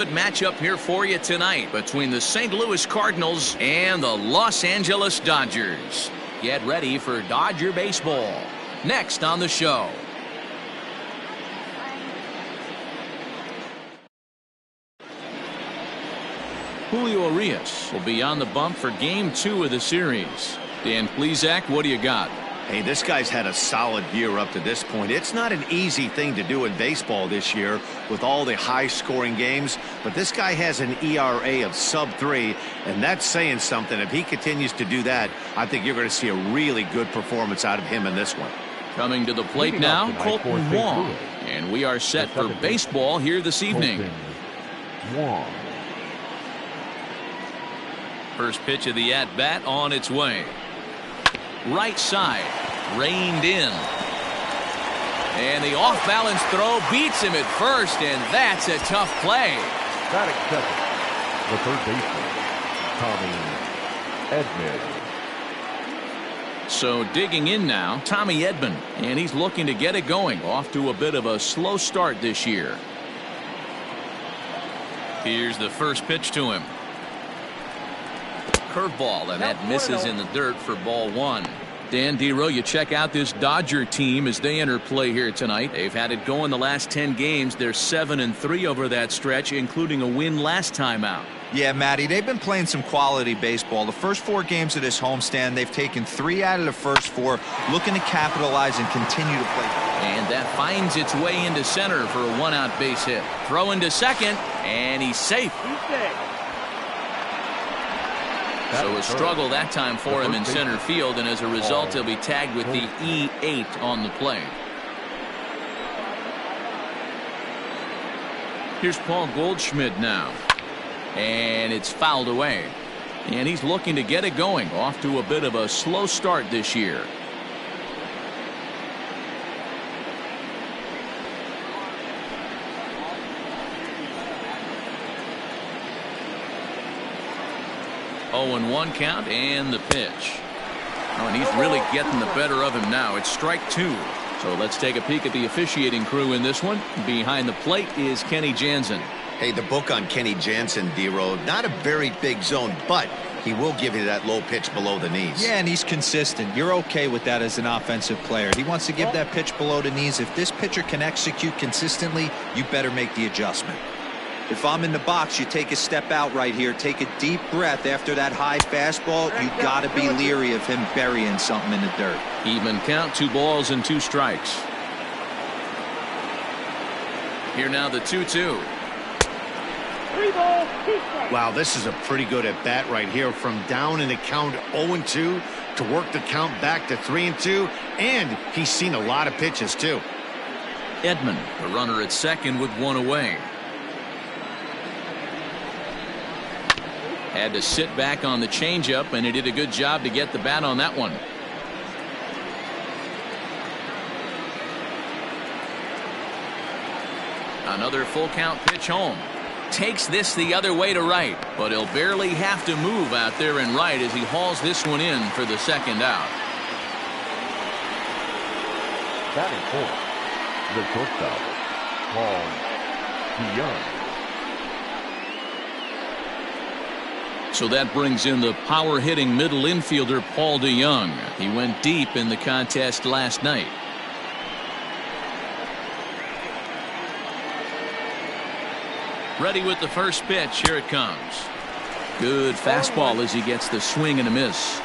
Good matchup here for you tonight between the St. Louis Cardinals and the Los Angeles Dodgers. Get ready for Dodger baseball. Next on the show. Julio Urias will be on the bump for Game 2 of the series. Dan Plesac, what do you got? Hey, this guy's had a solid year up to this point. It's not an easy thing to do in baseball this year with all the high-scoring games, but this guy has an ERA of sub-3, and that's saying something. If he continues to do that, I think you're going to see a really good performance out of him in this one. Coming to the plate now, Colton Wong, and we are set for baseball here this evening. First pitch of the at-bat on its way. Right side, reined in. And the off-balance throw beats him at first, and that's a tough play. Batting second, the third baseman, Tommy Edman. So digging in now, Tommy Edman, and he's looking to get it going. Off to a bit of a slow start this year. Here's the first pitch to him. Curveball, and that misses in the dirt for ball 1. Dan Dero, you check out this Dodger team as they enter play here tonight. They've had it going the last 10 games. They're 7-3 over that stretch, including a win last time out. Yeah, Matty, they've been playing some quality baseball. The first 4 games of this homestand, they've taken 3 out of the first 4, looking to capitalize and continue to play. And that finds its way into center for a 1-out base hit. Throw into second, and he's safe. So a struggle that time for him in center field, and as a result he'll be tagged with the E8 on the play. Here's Paul Goldschmidt now, and it's fouled away, and he's looking to get it going. Off to a bit of a slow start this year. Oh, and 1 count, and the pitch. Oh, and he's really getting the better of him now. It's strike 2. So let's take a peek at the officiating crew in this one. Behind the plate is Kenny Jansen. Hey, the book on Kenny Jansen, D-Row, not a very big zone, but he will give you that low pitch below the knees. Yeah, and he's consistent. You're okay with that as an offensive player. He wants to give that pitch below the knees. If this pitcher can execute consistently, you better make the adjustment. If I'm in the box, you take a step out right here. Take a deep breath after that high fastball. You got to be leery of him burying something in the dirt. Even count, 2 balls and 2 strikes. Here now the 2-2. Wow, this is a pretty good at bat right here, from down in the count 0-2 to work the count back to 3-2, and he's seen a lot of pitches too. Edman, the runner at second with 1 away. Had to sit back on the changeup, and he did a good job to get the bat on that one. Another full count pitch home. Takes this the other way to right, but he'll barely have to move out there in right as he hauls this one in for the second out. Batting fourth, the shortstop, Paul DeYoung. So that brings in the power-hitting middle infielder Paul DeYoung. He went deep in the contest last night. Ready with the first pitch. Here it comes. Good fastball as he gets the swing and a miss.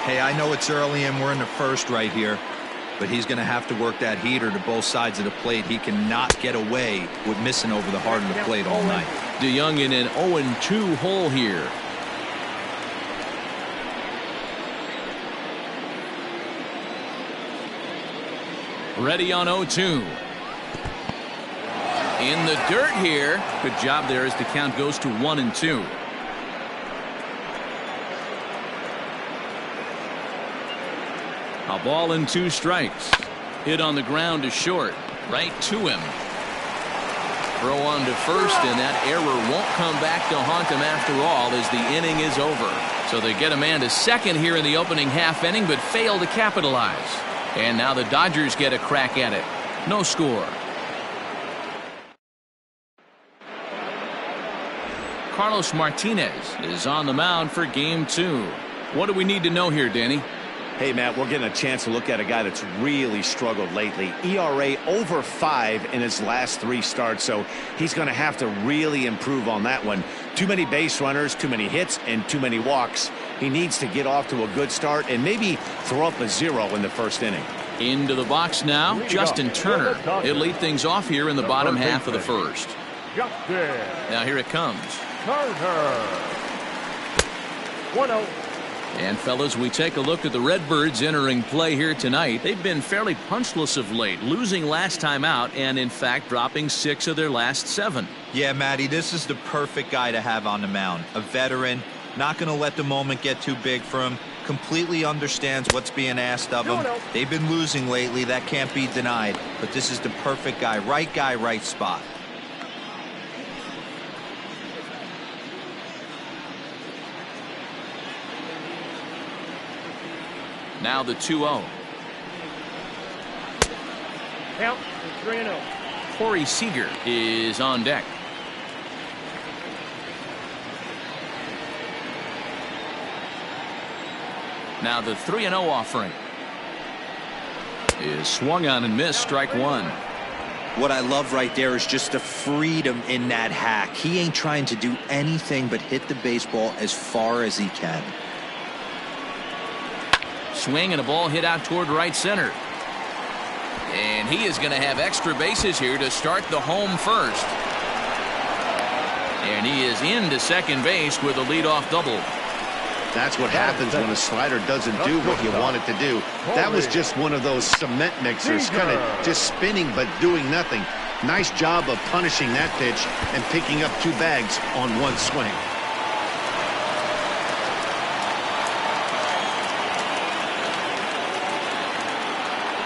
Hey, I know it's early and we're in the first right here, but he's going to have to work that heater to both sides of the plate. He cannot get away with missing over the heart of the plate all night. DeYoung in an 0-2 hole here. Ready on 0-2. In the dirt here. Good job there as the count goes to 1-2. A ball and 2 strikes. Hit on the ground to short. Right to him. Throw on to first, and that error won't come back to haunt him after all as the inning is over. So they get a man to second here in the opening half inning, but fail to capitalize. And now the Dodgers get a crack at it. No score. Carlos Martinez is on the mound for game 2. What do we need to know here, Danny? Hey, Matt, we're getting a chance to look at a guy that's really struggled lately. ERA over 5 in his last 3 starts, so he's going to have to really improve on that one. Too many base runners, too many hits, and too many walks. He needs to get off to a good start and maybe throw up a 0 in the first inning. Into the box now, Justin Turner. He'll lead things off here in the bottom half of the first. Now here it comes. Turner. 1-0. And fellas, we take a look at the Redbirds entering play here tonight. They've been fairly punchless of late, losing last time out and in fact dropping 6 of their last 7. Yeah, Matty, this is the perfect guy to have on the mound. A veteran, not going to let the moment get too big for him, completely understands what's being asked of him. They've been losing lately, that can't be denied, but this is the perfect guy, right spot. Now the 2-0. Count 3-0. Corey Seager is on deck. Now the 3-0 offering is swung on and missed. Strike 1. What I love right there is just the freedom in that hack. He ain't trying to do anything but hit the baseball as far as he can. Swing and a ball hit out toward right center. And he is going to have extra bases here to start the home first. And he is into second base with a leadoff double. That's what happens when a slider doesn't do what you want it to do. That was just one of those cement mixers, kind of just spinning but doing nothing. Nice job of punishing that pitch and picking up 2 bags on 1 swing.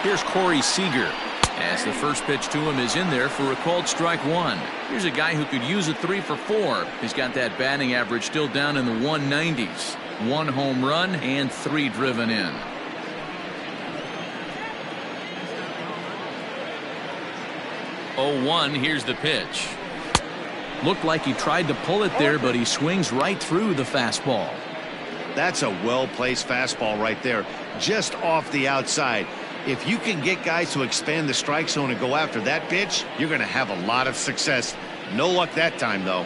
Here's Corey Seager as the first pitch to him is in there for a called strike 1. Here's a guy who could use a 3 for 4. He's got that batting average still down in the 190s. 1 home run and 3 driven in. Oh, 1. Here's the pitch. Looked like he tried to pull it there, but he swings right through the fastball. That's a well-placed fastball right there, just off the outside. If you can get guys to expand the strike zone and go after that pitch, you're going to have a lot of success. No luck that time, though.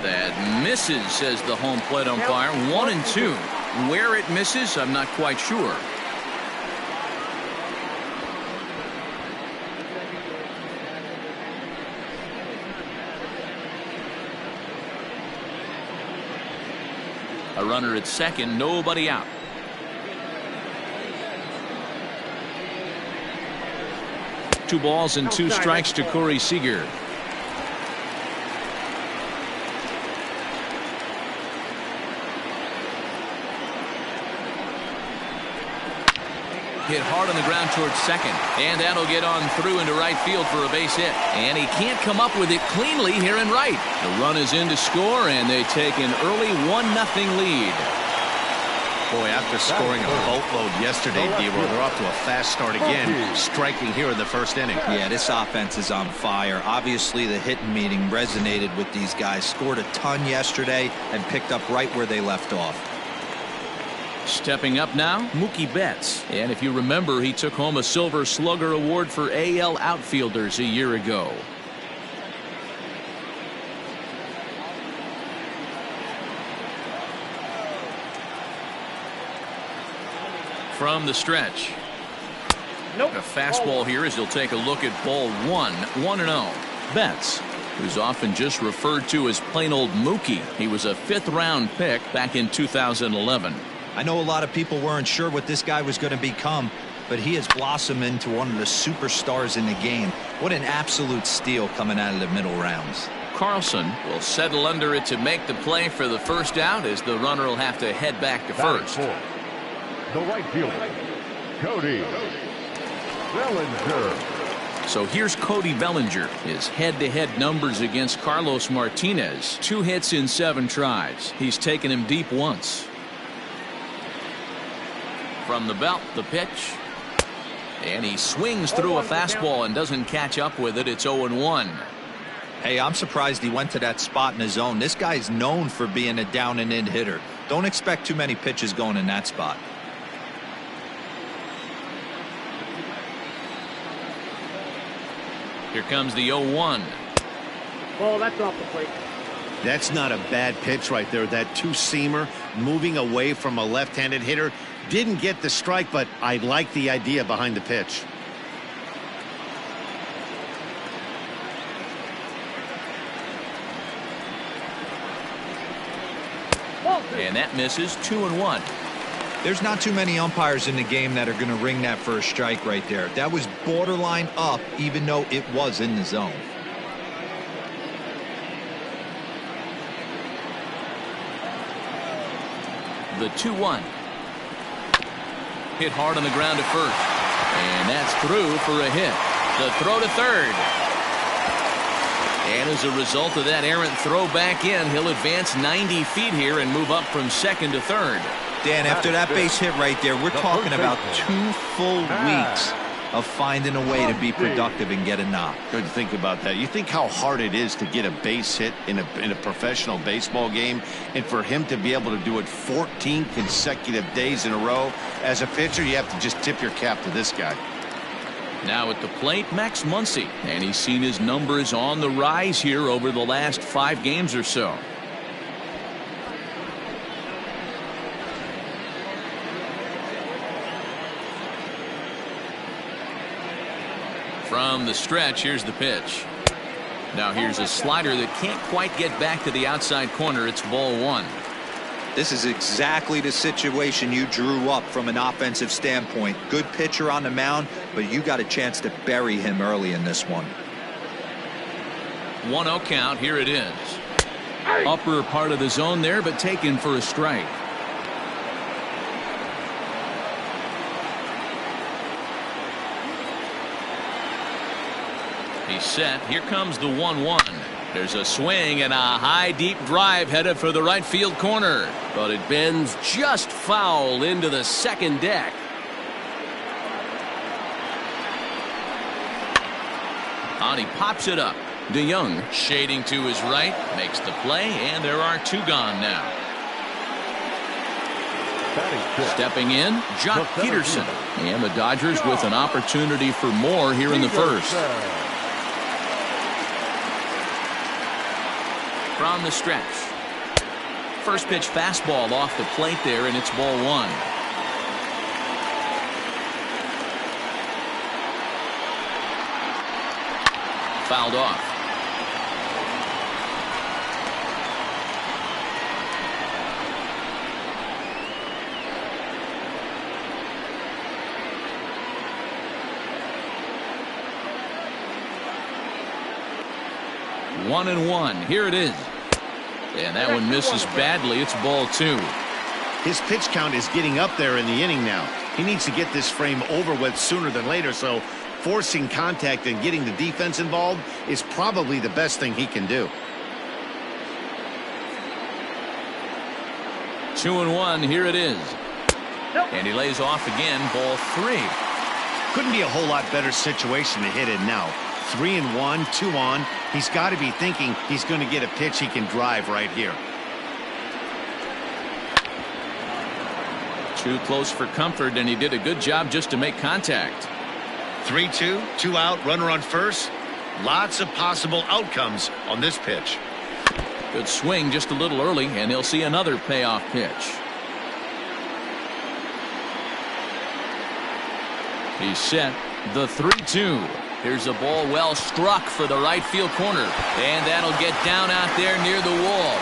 That misses, says the home plate umpire. 1-2. Where it misses, I'm not quite sure. A runner at second, nobody out. Two balls and 2 strikes to Corey Seager. Hit hard on the ground towards second, and that'll get on through into right field for a base hit. And he can't come up with it cleanly here in right. The run is in to score, and they take an early 1-0 lead. Boy, after scoring a boatload yesterday, D-Roll, they're off to a fast start again, striking here in the first inning. Yeah, this offense is on fire. Obviously, the hitting meeting resonated with these guys. Scored a ton yesterday and picked up right where they left off. Stepping up now, Mookie Betts. And if you remember, he took home a Silver Slugger Award for AL outfielders a year ago. From the stretch. Nope. A fastball here as he'll take a look at ball 1. 1-0. Betts, who's often just referred to as plain old Mookie. He was a 5th round pick back in 2011. I know a lot of people weren't sure what this guy was going to become, but he has blossomed into one of the superstars in the game. What an absolute steal coming out of the middle rounds. Carlson will settle under it to make the play for the first out as the runner will have to head back to first. The right fielder, Cody Bellinger. So here's Cody Bellinger. His head-to-head numbers against Carlos Martinez. 2 hits in 7 tries. He's taken him deep once. From the belt, the pitch. And he swings through a fastball and doesn't catch up with it. It's 0-1. Hey, I'm surprised he went to that spot in his zone. This guy's known for being a down and in hitter. Don't expect too many pitches going in that spot. Here comes the 0-1. Ball, that's off the plate. That's not a bad pitch right there. That two-seamer moving away from a left-handed hitter. Didn't get the strike, but I like the idea behind the pitch. And that misses. 2-1. There's not too many umpires in the game that are going to ring that first strike right there. That was borderline up, even though it was in the zone. The 2-1. Hit hard on the ground to first. And that's through for a hit. The throw to third. And as a result of that errant throw back in, he'll advance 90 feet here and move up from second to third. Dan, after that base hit right there, we're talking about 2 full weeks of finding a way to be productive and get a knock. Good to think about that. You think how hard it is to get a base hit in a professional baseball game, and for him to be able to do it 14 consecutive days in a row. As a pitcher, you have to just tip your cap to this guy. Now at the plate, Max Muncy, and he's seen his numbers on the rise here over the last 5 games or so. From the stretch, here's the pitch. Now here's a slider that can't quite get back to the outside corner. It's ball 1. This is exactly the situation you drew up from an offensive standpoint. Good pitcher on the mound, but you got a chance to bury him early in this one. 1-0 count. Here it is. Upper part of the zone there, but taken for a strike. He's set. Here comes the 1-1. There's a swing and a high deep drive headed for the right field corner, but it bends just foul into the second deck. And he pops it up. DeYoung shading to his right, makes the play, and there are 2 gone now. Stepping in, Jock Peterson, and the Dodgers with an opportunity for more here in the first. From the stretch. First pitch fastball off the plate there, and it's ball 1. Fouled off. One and one. Here it is. And that one misses badly. It's ball 2. His pitch count is getting up there in the inning now. He needs to get this frame over with sooner than later, so forcing contact and getting the defense involved is probably the best thing he can do. 2-1. Here it is. And he lays off again. Ball 3. Couldn't be a whole lot better situation to hit in now. 3-1, 2 on. He's got to be thinking he's going to get a pitch he can drive right here. Too close for comfort, and he did a good job just to make contact. 3-2, 2 out, runner on first. Lots of possible outcomes on this pitch. Good swing just a little early, and he'll see another payoff pitch. He's set. The 3-2. Here's a ball well struck for the right field corner, and that'll get down out there near the wall.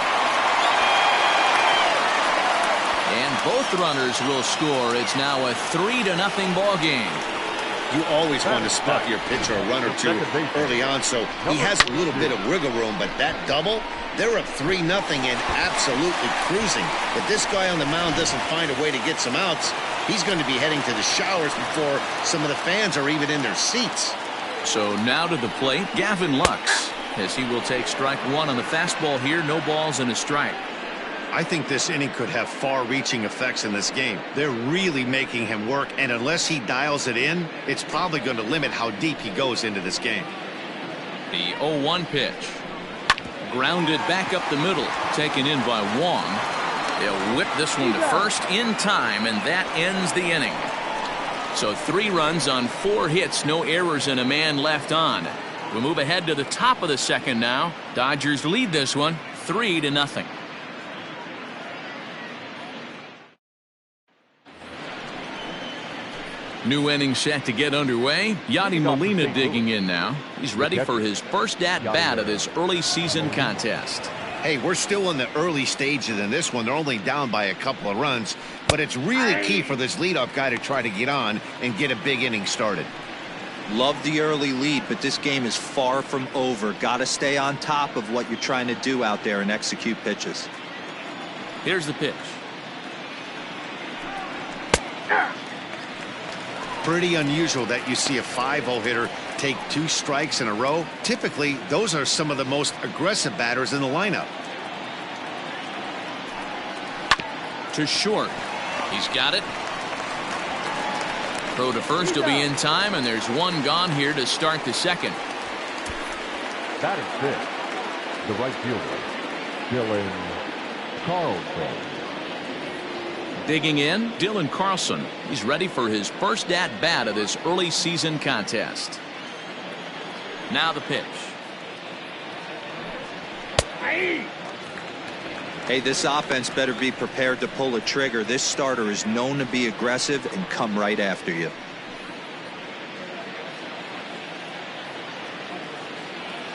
And both runners will score. It's now a 3-0 ball game. You always want to spot your pitcher a run or two early on, so he has a little bit of wiggle room, but that double, they're up 3-0 and absolutely cruising. If this guy on the mound doesn't find a way to get some outs, he's going to be heading to the showers before some of the fans are even in their seats. So now to the plate, Gavin Lux, as he will take strike 1 on the fastball here. No balls and a strike. I think this inning could have far-reaching effects in this game. They're really making him work, and unless he dials it in, it's probably going to limit how deep he goes into this game. The 0-1 pitch. Grounded back up the middle. Taken in by Wong. They'll whip this one to first in time, and that ends the inning. So 3 runs on 4 hits, no errors, and a man left on. We'll move ahead to the top of the second now. Dodgers lead this one 3-0. New inning set to get underway. Yadi Molina digging in now. He's ready for his first at-bat of this early season contest. Hey, we're still in the early stages in this one. They're only down by a couple of runs, but it's really key for this leadoff guy to try to get on and get a big inning started. Love the early lead, but this game is far from over. Got to stay on top of what you're trying to do out there and execute pitches. Here's the pitch. Pretty unusual that you see a 5-0 hitter take 2 strikes in a row. Typically, those are some of the most aggressive batters in the lineup. To short. He's got it. Throw to first will be in time, and there's 1 gone here to start the second. That is 5th. The right fielder, Dylan Carlson. Digging in, Dylan Carlson. He's ready for his first at-bat of this early season contest. Now the pitch. Hey, this offense better be prepared to pull a trigger. This starter is known to be aggressive and come right after you.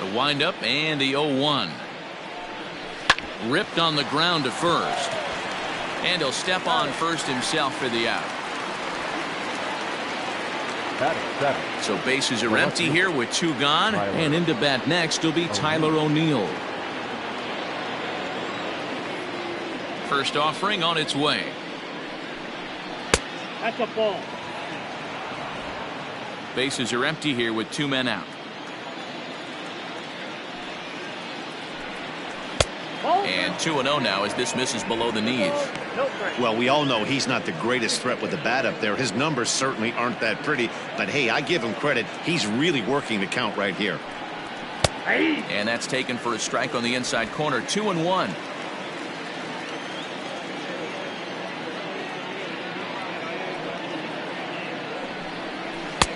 The windup and the 0-1. Ripped on the ground to first. And he'll step on first himself for the out. That is 7th. So bases are empty here with 2 gone. And into bat next will be Tyler O'Neill. First offering on its way. That's a ball. Bases are empty here with 2 men out. And 2-0 now as this misses below the knees. Well, we all know he's not the greatest threat with the bat up there. His numbers certainly aren't that pretty. But, hey, I give him credit. He's really working the count right here. And that's taken for a strike on the inside corner. 2-1.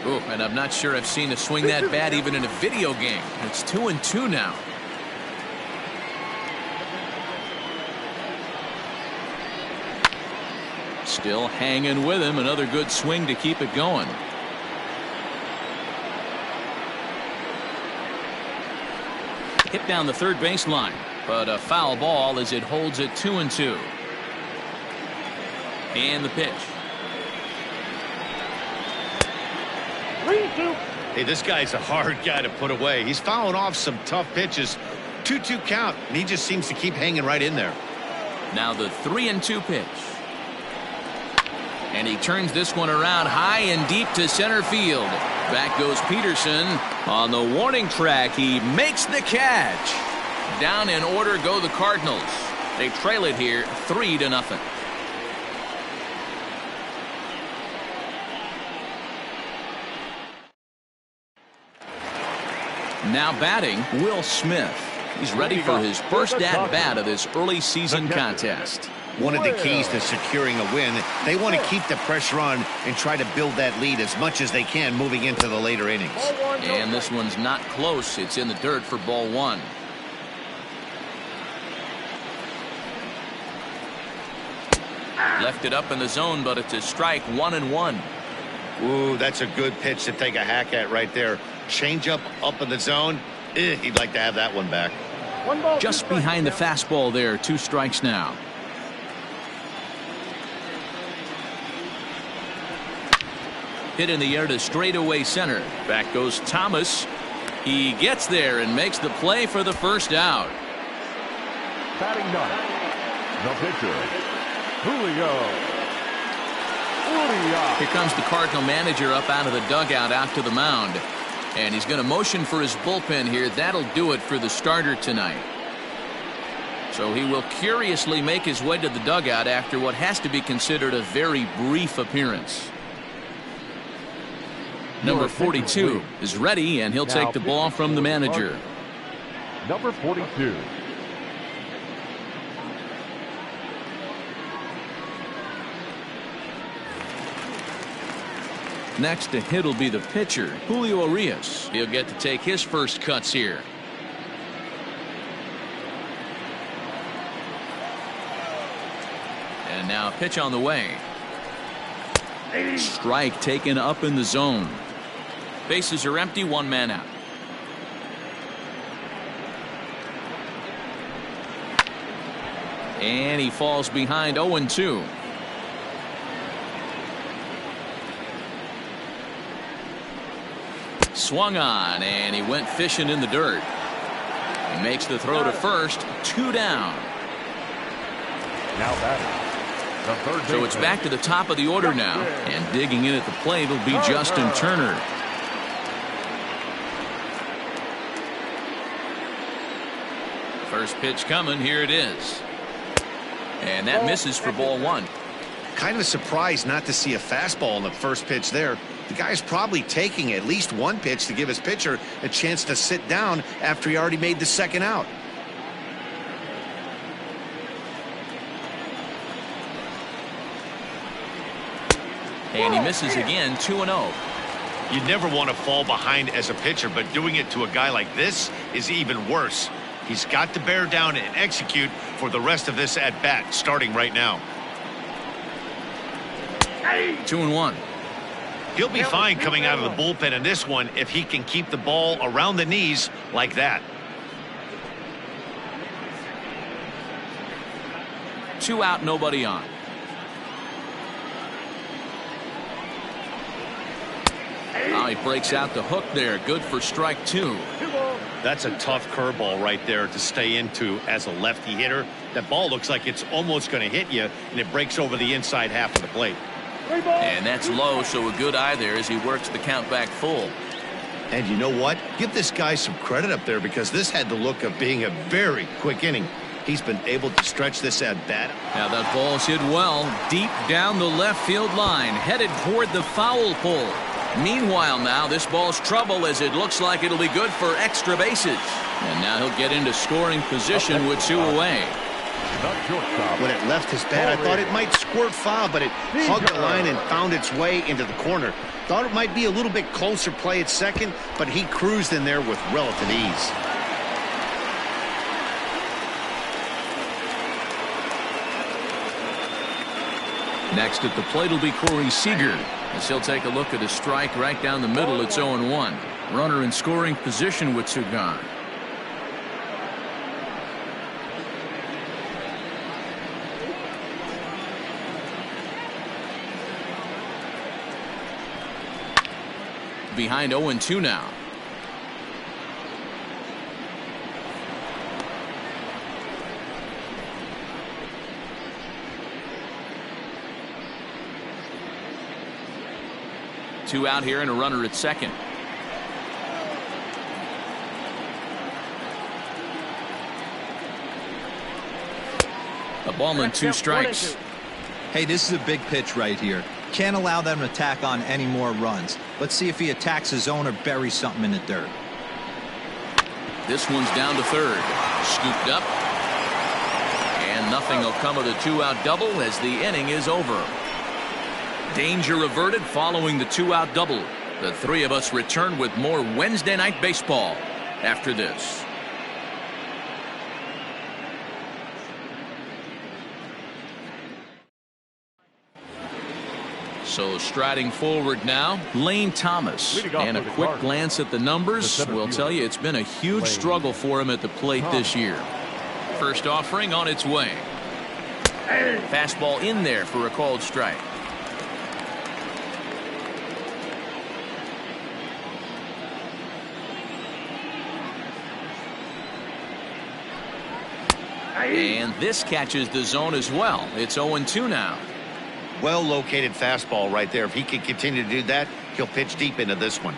Oh, and I'm not sure I've seen a swing that bad even in a video game. It's 2-2 now. Still hanging with him. Another good swing to keep it going. Hit down the third baseline, but a foul ball as it holds it 2-2. And the pitch. 3-2. Hey, this guy's a hard guy to put away. He's fouling off some tough pitches. 2-2 count, and he just seems to keep hanging right in there. Now the 3-2 pitch. And he turns this one around high and deep to center field. Back goes Peterson. On the warning track, he makes the catch. Down in order go the Cardinals. They trail it here 3-0. Now batting, Will Smith. He's ready for his first at-bat of this early season contest. One of the keys to securing a win, they want to keep the pressure on and try to build that lead as much as they can moving into the later innings. And this one's not close. It's in the dirt for ball 1. Left it up in the zone, but it's a strike. 1-1. Ooh, that's a good pitch to take a hack at right there. Change up in the zone. He'd like to have that one back. Just behind the fastball there. 2 strikes now. Hit in the air to straightaway center. Back goes Thomas. He gets there and makes the play for the first out. Batting 9th, the pitcher, Julio. Here comes the Cardinal manager up out of the dugout out to the mound. And he's going to motion for his bullpen here. That'll do it for the starter tonight. So he will curiously make his way to the dugout after what has to be considered a very brief appearance. Number 42 is ready, and he'll take the ball from the manager. Number 42. Next to hit will be the pitcher, Julio Urias. He'll get to take his first cuts here. And now a pitch on the way. Strike taken up in the zone. Bases are empty, one man out. And he falls behind 0-2. Swung on, and he went fishing in the dirt. He makes the throw to first, 2 down. Now batting. So it's back to the top of the order now, and digging in at the plate will be Justin Turner. First pitch coming, here it is. And that misses for ball 1. Kind of surprised not to see a fastball on the first pitch there. The guy's probably taking at least one pitch to give his pitcher a chance to sit down after he already made the second out. And he misses again, 2-0. You never want to fall behind as a pitcher, but doing it to a guy like this is even worse. He's got to bear down and execute for the rest of this at bat, starting right now. 2-1. He'll be fine coming out of the bullpen in this one if he can keep the ball around the knees like that. 2 out, nobody on. Now he breaks out the hook there. Good for strike 2. That's a tough curveball right there to stay into as a lefty hitter. That ball looks like it's almost going to hit you, and it breaks over the inside half of the plate. And that's low, so a good eye there as he works the count back full. And you know what? Give this guy some credit up there, because this had the look of being a very quick inning. He's been able to stretch this at bat. Now that ball's hit well, deep down the left field line, headed toward the foul pole. Meanwhile now, this ball's trouble as it looks like it'll be good for extra bases. And now he'll get into scoring position with 2 away. When it left his bat, I thought it might squirt foul, but it hugged the line and found its way into the corner. Thought it might be a little bit closer play at second, but he cruised in there with relative ease. Next at the plate will be Corey Seager, as he'll take a look at a strike right down the middle. It's 0-1. Runner in scoring position with 2 gone. Behind 0-2 now. Two out here and a runner at second. A ball and 2 strikes. Hey, this is a big pitch right here. Can't allow them to tack on any more runs. Let's see if he attacks his zone or buries something in the dirt. This one's down to third. Scooped up. And nothing will come of the 2-out double as the inning is over. Danger averted following the 2-out double. The 3 of us return with more Wednesday Night Baseball after this. So striding forward now, Lane Thomas. And a quick glance at the numbers will tell you it's been a huge struggle for him at the plate this year. First offering on its way. Fastball in there for a called strike. And this catches the zone as well. It's 0-2 now. Well located fastball right there. If he can continue to do that, he'll pitch deep into this one.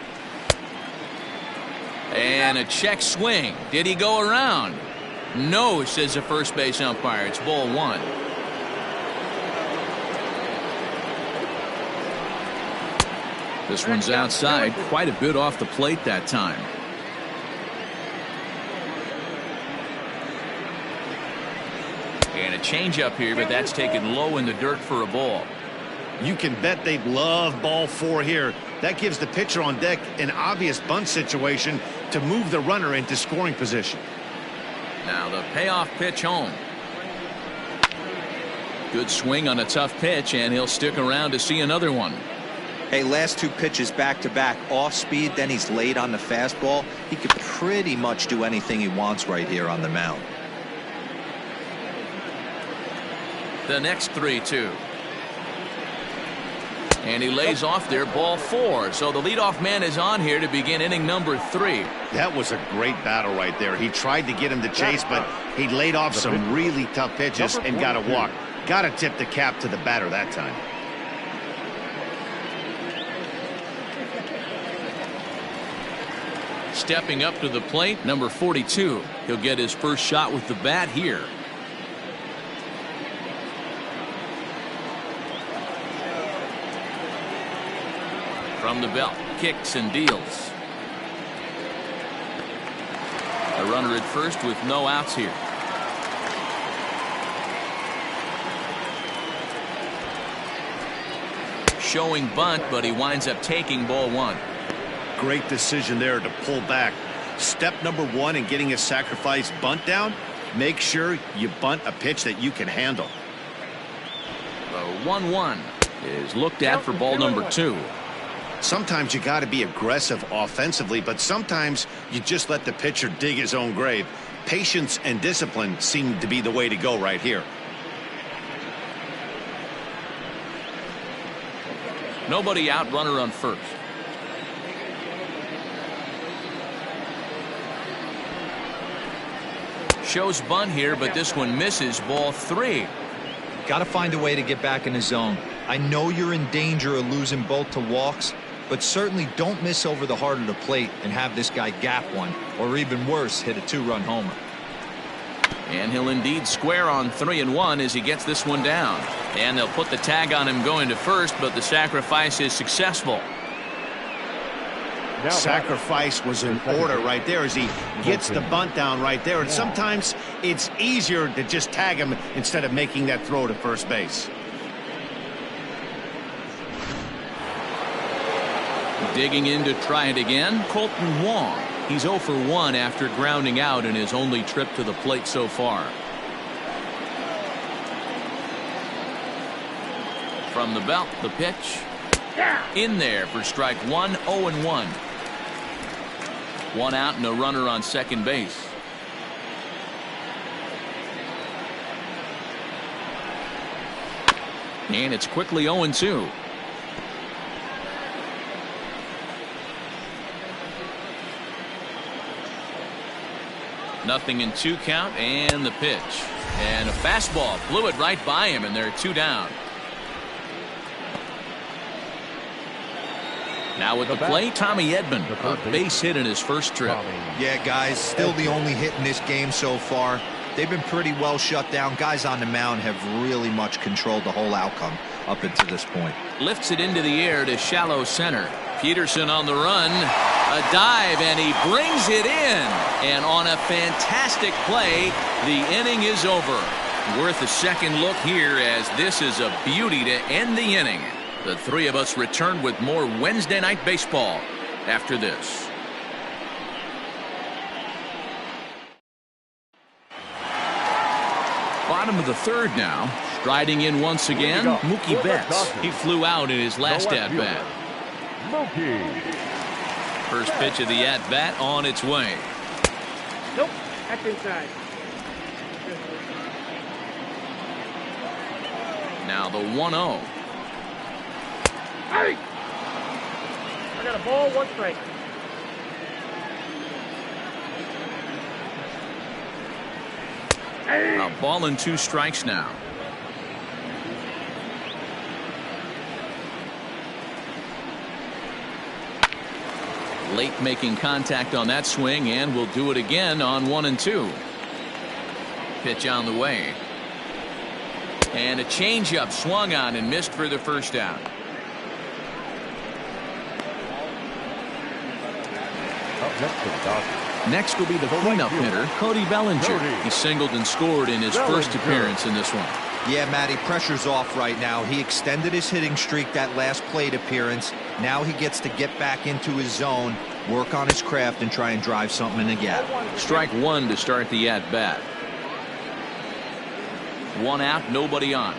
And a check swing. Did he go around? No, says the first base umpire. It's ball 1. This one's outside, quite a bit off the plate that time. And a changeup here, but that's taken low in the dirt for a ball. You can bet they'd love ball 4 here. That gives the pitcher on deck an obvious bunt situation to move the runner into scoring position. Now the payoff pitch home. Good swing on a tough pitch, and he'll stick around to see another one. Hey, last 2 pitches back to back, off speed, then he's late on the fastball. He could pretty much do anything he wants right here on the mound. The next 3-2. And he lays off there, ball 4. So the leadoff man is on here to begin inning number 3. That was a great battle right there. He tried to get him to chase, but he laid off some really tough pitches and got a walk. Got to tip the cap to the batter that time. Stepping up to the plate, number 42. He'll get his first shot with the bat here. From the belt, kicks and deals. A runner at first with no outs here. Showing bunt, but he winds up taking ball 1. Great decision there to pull back. Step number 1 in getting a sacrifice bunt down, make sure you bunt a pitch that you can handle. The 1-1 is looked at for ball number 2. Sometimes you got to be aggressive offensively, but sometimes you just let the pitcher dig his own grave. Patience and discipline seem to be the way to go right here. Nobody out, runner on first. Shows bunt here, but this one misses, ball 3. Got to find a way to get back in the zone. I know you're in danger of losing both to walks, but certainly don't miss over the heart of the plate and have this guy gap one, or even worse, hit a 2-run homer. And he'll indeed square on 3-1 as he gets this one down. And they'll put the tag on him going to first, but the sacrifice is successful. Sacrifice was in order right there as he gets the bunt down right there. And sometimes it's easier to just tag him instead of making that throw to first base. Digging in to try it again, Colton Wong. He's 0 for 1 after grounding out in his only trip to the plate so far. From the belt, the pitch. In there for strike 1, 0-1. 1 out and a runner on second base. And it's quickly 0-2. Nothing in 2 count, and the pitch. And a fastball blew it right by him, and they're 2 down. Now with the play, Tommy Edman, a base hit in his first trip. Yeah, guys, still the only hit in this game so far. They've been pretty well shut down. Guys on the mound have really much controlled the whole outcome up until this point. Lifts it into the air to shallow center. Peterson on the run. A dive, and he brings it in. And on a fantastic play, the inning is over. Worth a second look here, as this is a beauty to end the inning. The 3 of us return with more Wednesday Night Baseball after this. Bottom of the 3rd now. Striding in once again, Mookie Betts. He flew out in his last at-bat. First pitch of the at-bat on its way. Nope, that's inside. Now the 1-0. Hey! I got a ball, 1 strike. A ball and 2 strikes now. Late making contact on that swing, and will do it again on 1 and 2. Pitch on the way. And a changeup swung on and missed for the first out. Up next for the Dodgers. Next will be the cleanup hitter, Cody Bellinger. He singled and scored in his first appearance in this one. Yeah, Matty, pressure's off right now. He extended his hitting streak that last plate appearance. Now he gets to get back into his zone, work on his craft, and try and drive something in the gap. Strike one to start the at-bat. One out, nobody on.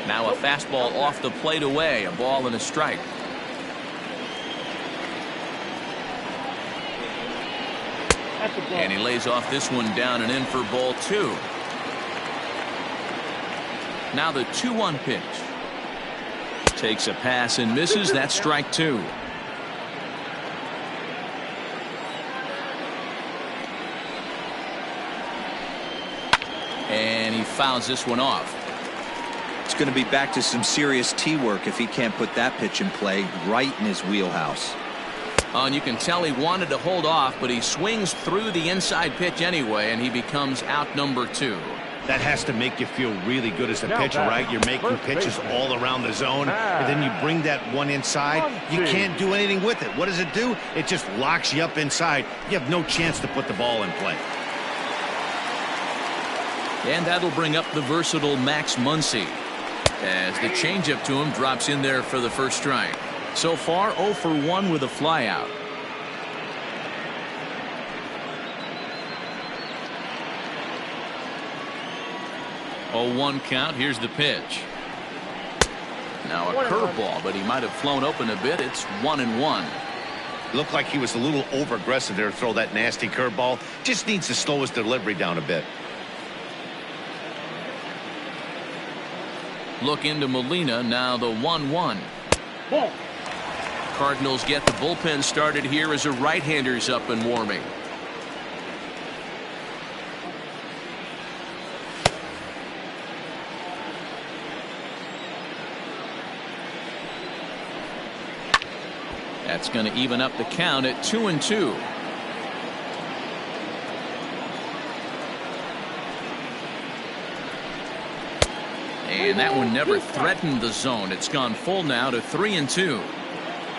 Now a fastball off the plate away, a ball and a strike. And he lays off this one down and in for ball two. Now the 2-1 pitch. Takes a pass and misses. That's strike two. And he fouls this one off. It's going to be back to some serious tee work if he can't put that pitch in play right in his wheelhouse. Oh, and you can tell he wanted to hold off, but he swings through the inside pitch anyway, and he becomes out number two. That has to make you feel really good as a pitcher, right? You're making pitches all around the zone, and then you bring that one inside. You can't do anything with it. What does it do? It just locks you up inside. You have no chance to put the ball in play. And that'll bring up the versatile Max Muncy, as the changeup to him drops in there for the first strike. So far 0 for 1 with a flyout. Oh, 1 count. Here's the pitch. Now a curveball, but he might have flown open a bit. It's 1-1. Looked like he was a little over aggressive there to throw that nasty curveball. Just needs to slow his delivery down a bit. Look into Molina. Now the 1-1. Cardinals get the bullpen started here as a right-hander's up and warming. That's going to even up the count at 2-2. And that one never threatened the zone. It's gone full now to 3-2.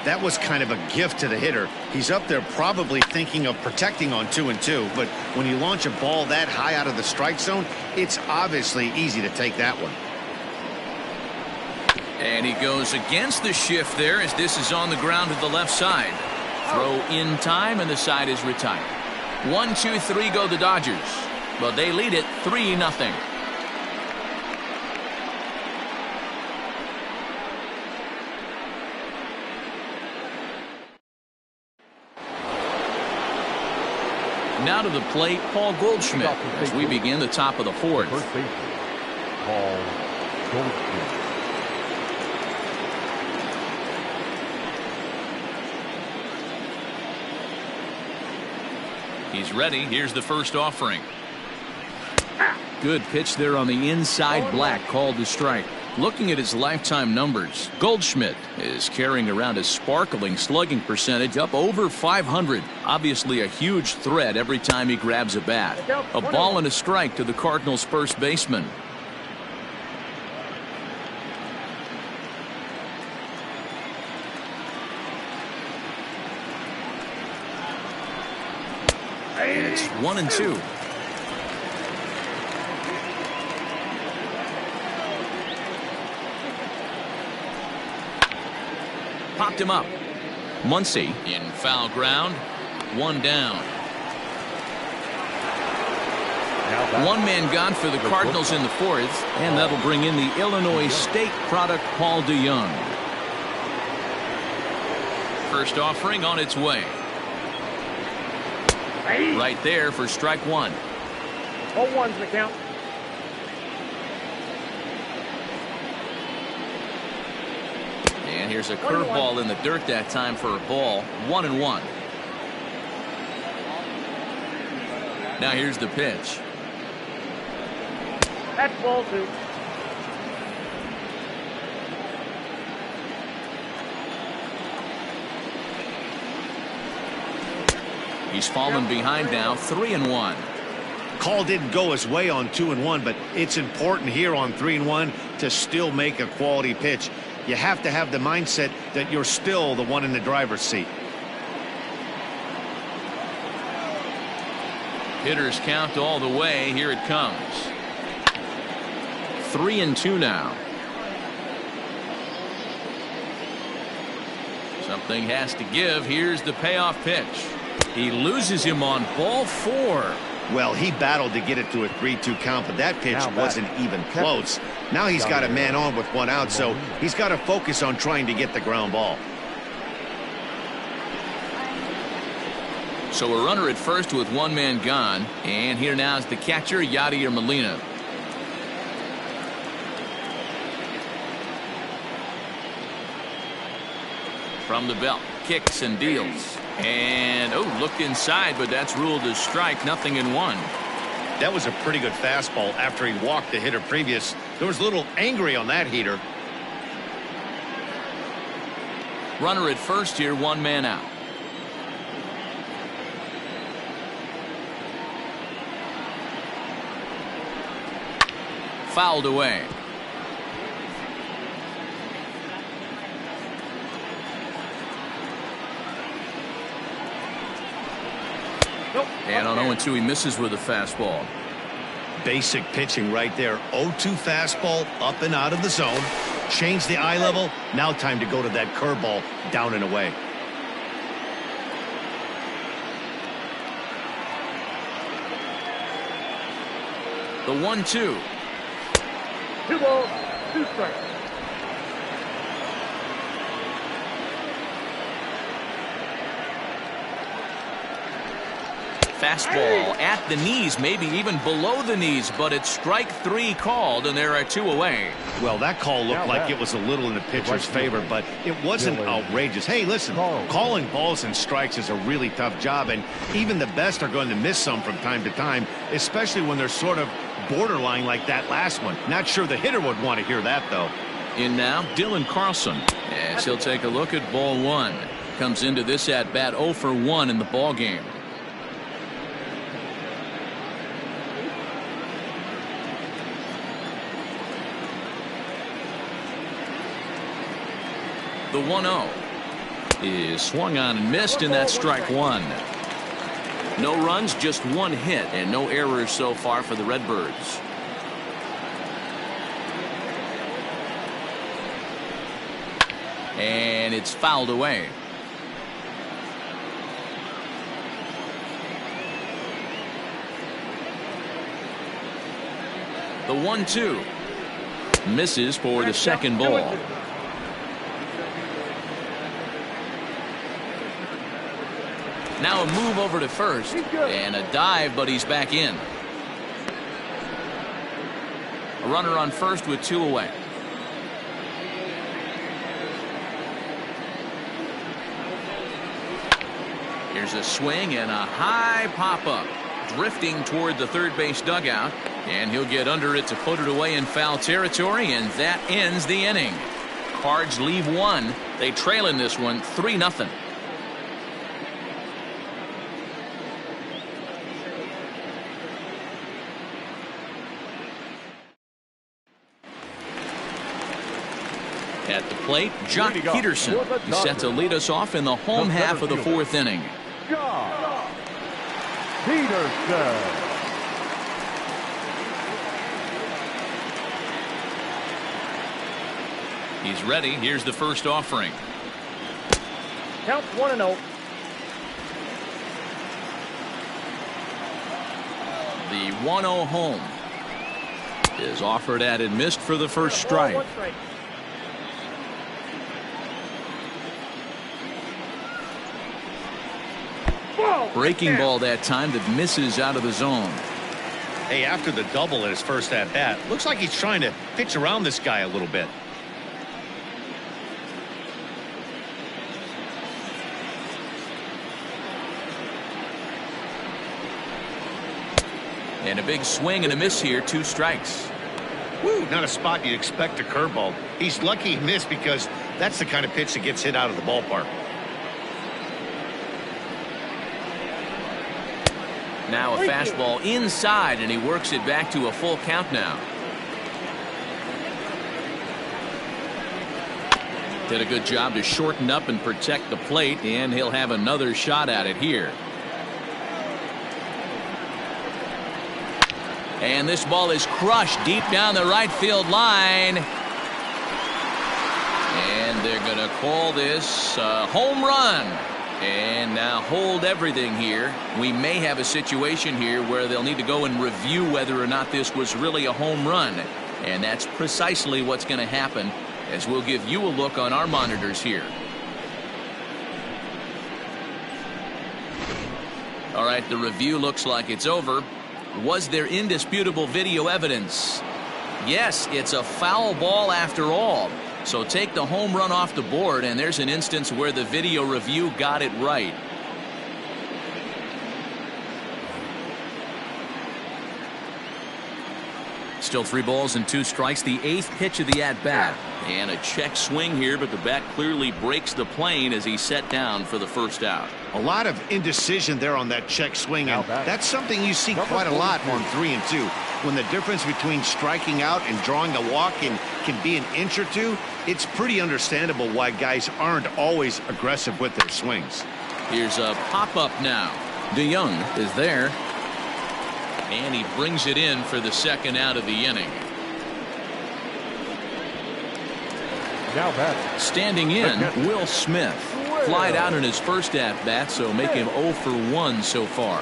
That was kind of a gift to the hitter. He's up there probably thinking of protecting on 2-2, but when you launch a ball that high out of the strike zone, it's obviously easy to take that one. And he goes against the shift there as this is on the ground to the left side. Throw in time and the side is retired. 1-2-3 go the Dodgers, but they lead it 3-0. Now to the plate, Paul Goldschmidt, as we begin the top of the fourth. First baseman, Paul Goldschmidt. He's ready. Here's the first offering. Good pitch there on the inside black, called the strike. Looking at his lifetime numbers, Goldschmidt is carrying around a sparkling slugging percentage up over 500. Obviously a huge threat every time he grabs a bat. A ball and a strike to the Cardinals' first baseman. And it's 1-2. Popped him up. Muncy in foul ground. One down. One man gone for the Cardinals in the fourth, and that'll bring in the Illinois State product, Paul DeYoung. First offering on its way. Right there for strike one. 0-1's the count. And here's a curveball in the dirt that time for a ball. 1-1. Now here's the pitch. That's ball two. He's fallen behind now, 3-1. Call didn't go his way on 2-1, but it's important here on 3-1 to still make a quality pitch. You have to have the mindset that you're still the one in the driver's seat. Hitters count all the way. Here it comes. 3-2 now. Something has to give. Here's the payoff pitch. He loses him on ball 4. Well, he battled to get it to a 3-2 count, but that pitch wasn't even close. Now he's got a man on with 1 out, so he's got to focus on trying to get the ground ball. So a runner at first with 1 man gone, and here now is the catcher, Yadier Molina. From the belt, kicks and deals. And, looked inside, but that's ruled as strike, 0-1. That was a pretty good fastball after he walked the hitter previous. There was a little angry on that heater. Runner at first here, 1 man out. Fouled away. And on 0-2, he misses with a fastball. Basic pitching right there. 0-2 fastball up and out of the zone. Change the eye level. Now time to go to that curveball down and away. The 1-2. 2 balls, 2 strikes. Fastball at the knees, maybe even below the knees, but it's strike 3 called, and there are 2 away. Well, that call looked like it was a little in the pitcher's favor, but it wasn't outrageous. Hey, listen, calling balls and strikes is a really tough job, and even the best are going to miss some from time to time, especially when they're sort of borderline like that last one. Not sure the hitter would want to hear that, though. In now, Dylan Carlson, as he'll take a look at ball 1. Comes into this at bat 0 for 1 in the ball game. The 1-0 is swung on and missed, and that's strike 1. No runs, just 1 hit, and no errors so far for the Redbirds. And it's fouled away. The 1-2 misses for the second ball. Now a move over to first and a dive, but he's back in. A runner on first with 2 away. Here's a swing and a high pop up, drifting toward the third base dugout, and he'll get under it to put it away in foul territory, and that ends the inning. Cards leave 1. They trail in this one 3-0. At the plate, Jock Peterson. He's set to lead us off in the home half of the 4th inning. Jock Peterson. He's ready. Here's the first offering. Count 1-0. The 1-0 home is offered at and missed for the first strike. Breaking ball that time that misses out of the zone. Hey, after the double in his first at-bat, looks like he's trying to pitch around this guy a little bit. And a big swing and a miss here, 2 strikes. Woo, not a spot you'd expect a curveball. He's lucky he missed because that's the kind of pitch that gets hit out of the ballpark. Now a fastball inside, and he works it back to a full count now. Did a good job to shorten up and protect the plate, and he'll have another shot at it here. And this ball is crushed deep down the right field line. And they're going to call this a home run. And now hold everything here. We may have a situation here where they'll need to go and review whether or not this was really a home run. And that's precisely what's going to happen, as we'll give you a look on our monitors here. All right, the review looks like it's over. Was there indisputable video evidence? Yes, it's a foul ball after all. So take the home run off the board, and there's an instance where the video review got it right. Still 3 balls and 2 strikes. The 8th pitch of the at-bat. And a check swing here, but the bat clearly breaks the plane as he's set down for the first out. A lot of indecision there on that check swing, and that's something you see quite a lot on 3 and 2. When the difference between striking out and drawing a walk can be an inch or two, it's pretty understandable why guys aren't always aggressive with their swings. Here's a pop-up now. DeYoung is there. And he brings it in for the second out of the inning. Now batting. Standing in, Will Smith. Flied out in his first at-bat, so make him 0 for 1 so far.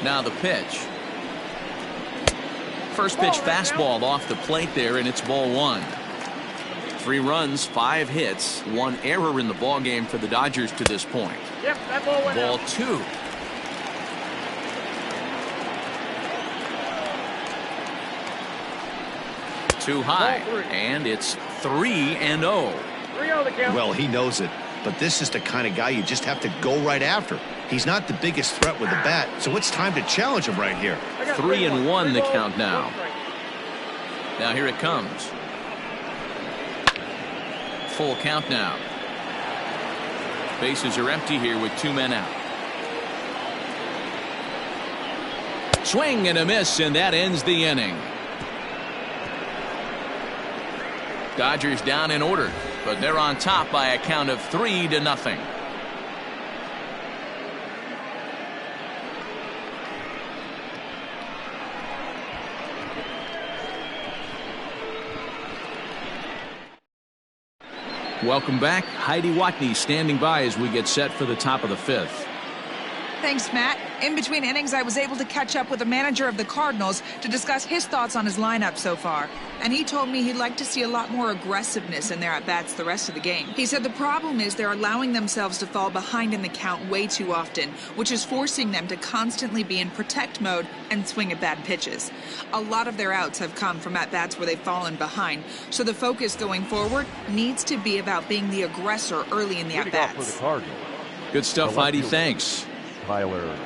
Now the pitch. First pitch fastball off the plate there, and it's ball 1. 3 runs, 5 hits, 1 error in the ball game for the Dodgers to this point. Yep, that ball went Ball out. 2. Too high, and it's 3-0. 3-0 the count. Well, he knows it, but this is the kind of guy you just have to go right after. He's not the biggest threat with the bat, so it's time to challenge him right here. 3-1 the count now. Now here it comes. Full count now. Bases are empty here with 2 men out. Swing and a miss, and that ends the inning. Dodgers down in order, but they're on top by a count of 3-0. Welcome back. Heidi Watney standing by as we get set for the top of the 5th. Thanks, Matt. In between innings, I was able to catch up with the manager of the Cardinals to discuss his thoughts on his lineup so far. And he told me he'd like to see a lot more aggressiveness in their at-bats the rest of the game. He said the problem is they're allowing themselves to fall behind in the count way too often, which is forcing them to constantly be in protect mode and swing at bad pitches. A lot of their outs have come from at-bats where they've fallen behind, so the focus going forward needs to be about being the aggressor early in the at-bats. Good stuff, Heidi. Thanks. Tyler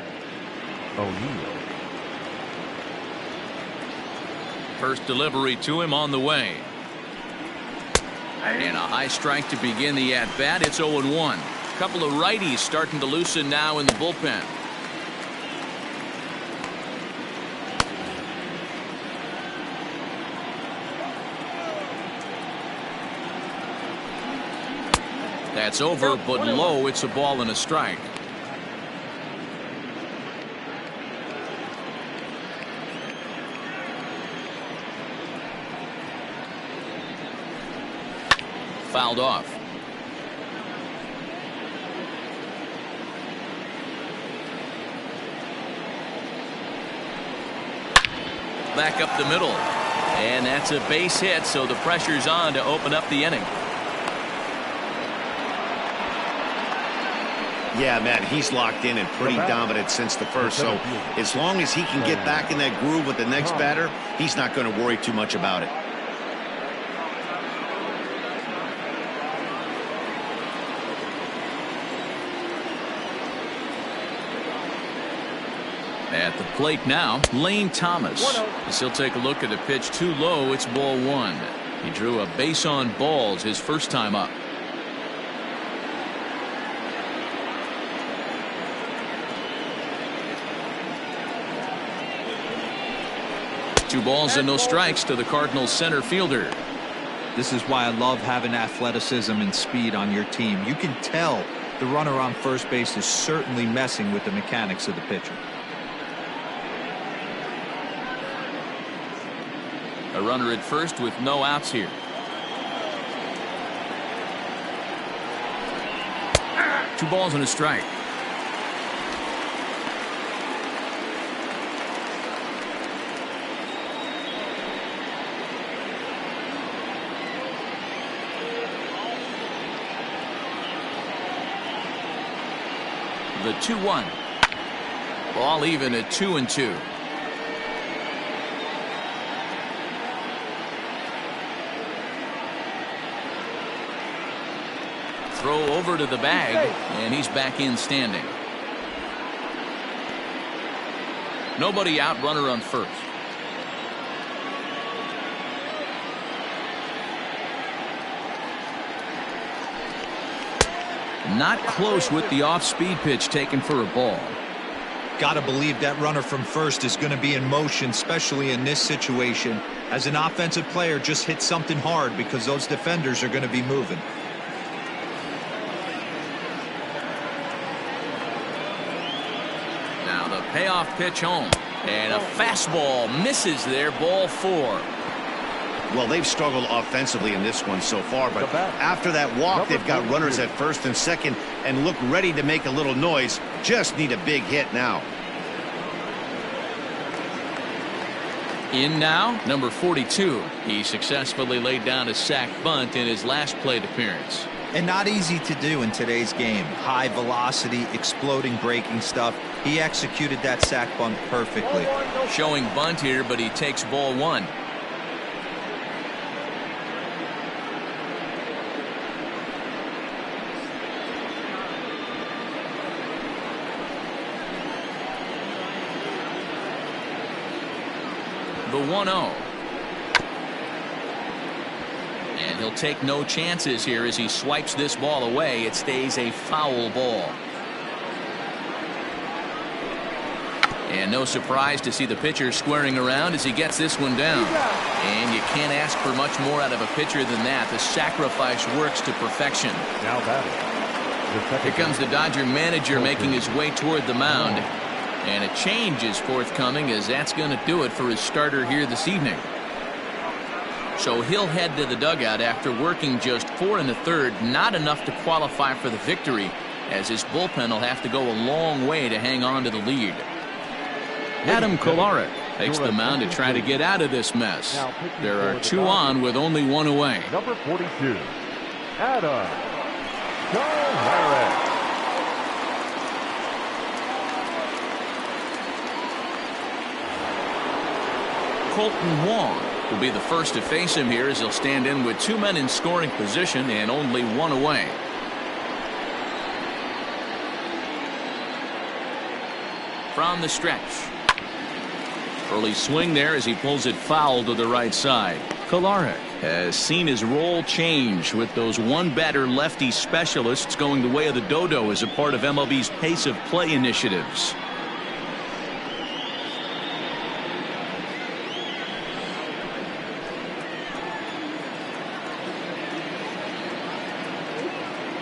O'Neill. First delivery to him on the way. And a high strike to begin the at-bat. It's 0-1. A couple of righties starting to loosen now in the bullpen. That's over, but low. It's a ball and a strike. Fouled off. Back up the middle. And that's a base hit, so the pressure's on to open up the inning. Yeah, Matt, he's locked in and pretty dominant since the first, so as long as he can get back in that groove with the next batter, he's not going to worry too much about it. At the plate now, Lane Thomas. As he'll take a look at a pitch too low, it's ball 1. He drew a base on balls his first time up. Two balls and no strikes to the Cardinals center fielder. This is why I love having athleticism and speed on your team. You can tell the runner on first base is certainly messing with the mechanics of the pitcher. A runner at first with no outs here. Two balls and a strike. The 2-1. Ball even at 2-2. Throw over to the bag, and he's back in standing. Nobody out, runner on first. Not close with the off-speed pitch taken for a ball. Got to believe that runner from first is going to be in motion, especially in this situation. As an offensive player, just hit something hard because those defenders are going to be moving. Now the payoff pitch home. And a fastball misses there, ball 4. Well, they've struggled offensively in this one so far, but after that walk, they've got runners at first and second and look ready to make a little noise. Just need a big hit now. In now, number 42. He successfully laid down a sac bunt in his last plate appearance. And not easy to do in today's game. High velocity, exploding breaking stuff. He executed that sac bunt perfectly. Showing bunt here, but he takes ball 1. The 1-0. And he'll take no chances here as he swipes this ball away. It stays a foul ball. And no surprise to see the pitcher squaring around as he gets this one down. And you can't ask for much more out of a pitcher than that. The sacrifice works to perfection. Now batting. Here comes the Dodger manager making his way toward the mound. And a change is forthcoming, as that's going to do it for his starter here this evening. So he'll head to the dugout after working just 4 1/3, not enough to qualify for the victory, as his bullpen will have to go a long way to hang on to the lead. Adam Kolarek takes the mound to try to get out of this mess. There are 2 on with only 1 away. Number 42, Adam Kolarek. Colton Wong will be the first to face him here, as he'll stand in with 2 men in scoring position and only 1 away. From the stretch. Early swing there as he pulls it foul to the right side. Kolarek has seen his role change with those one-batter lefty specialists going the way of the dodo as a part of MLB's pace of play initiatives.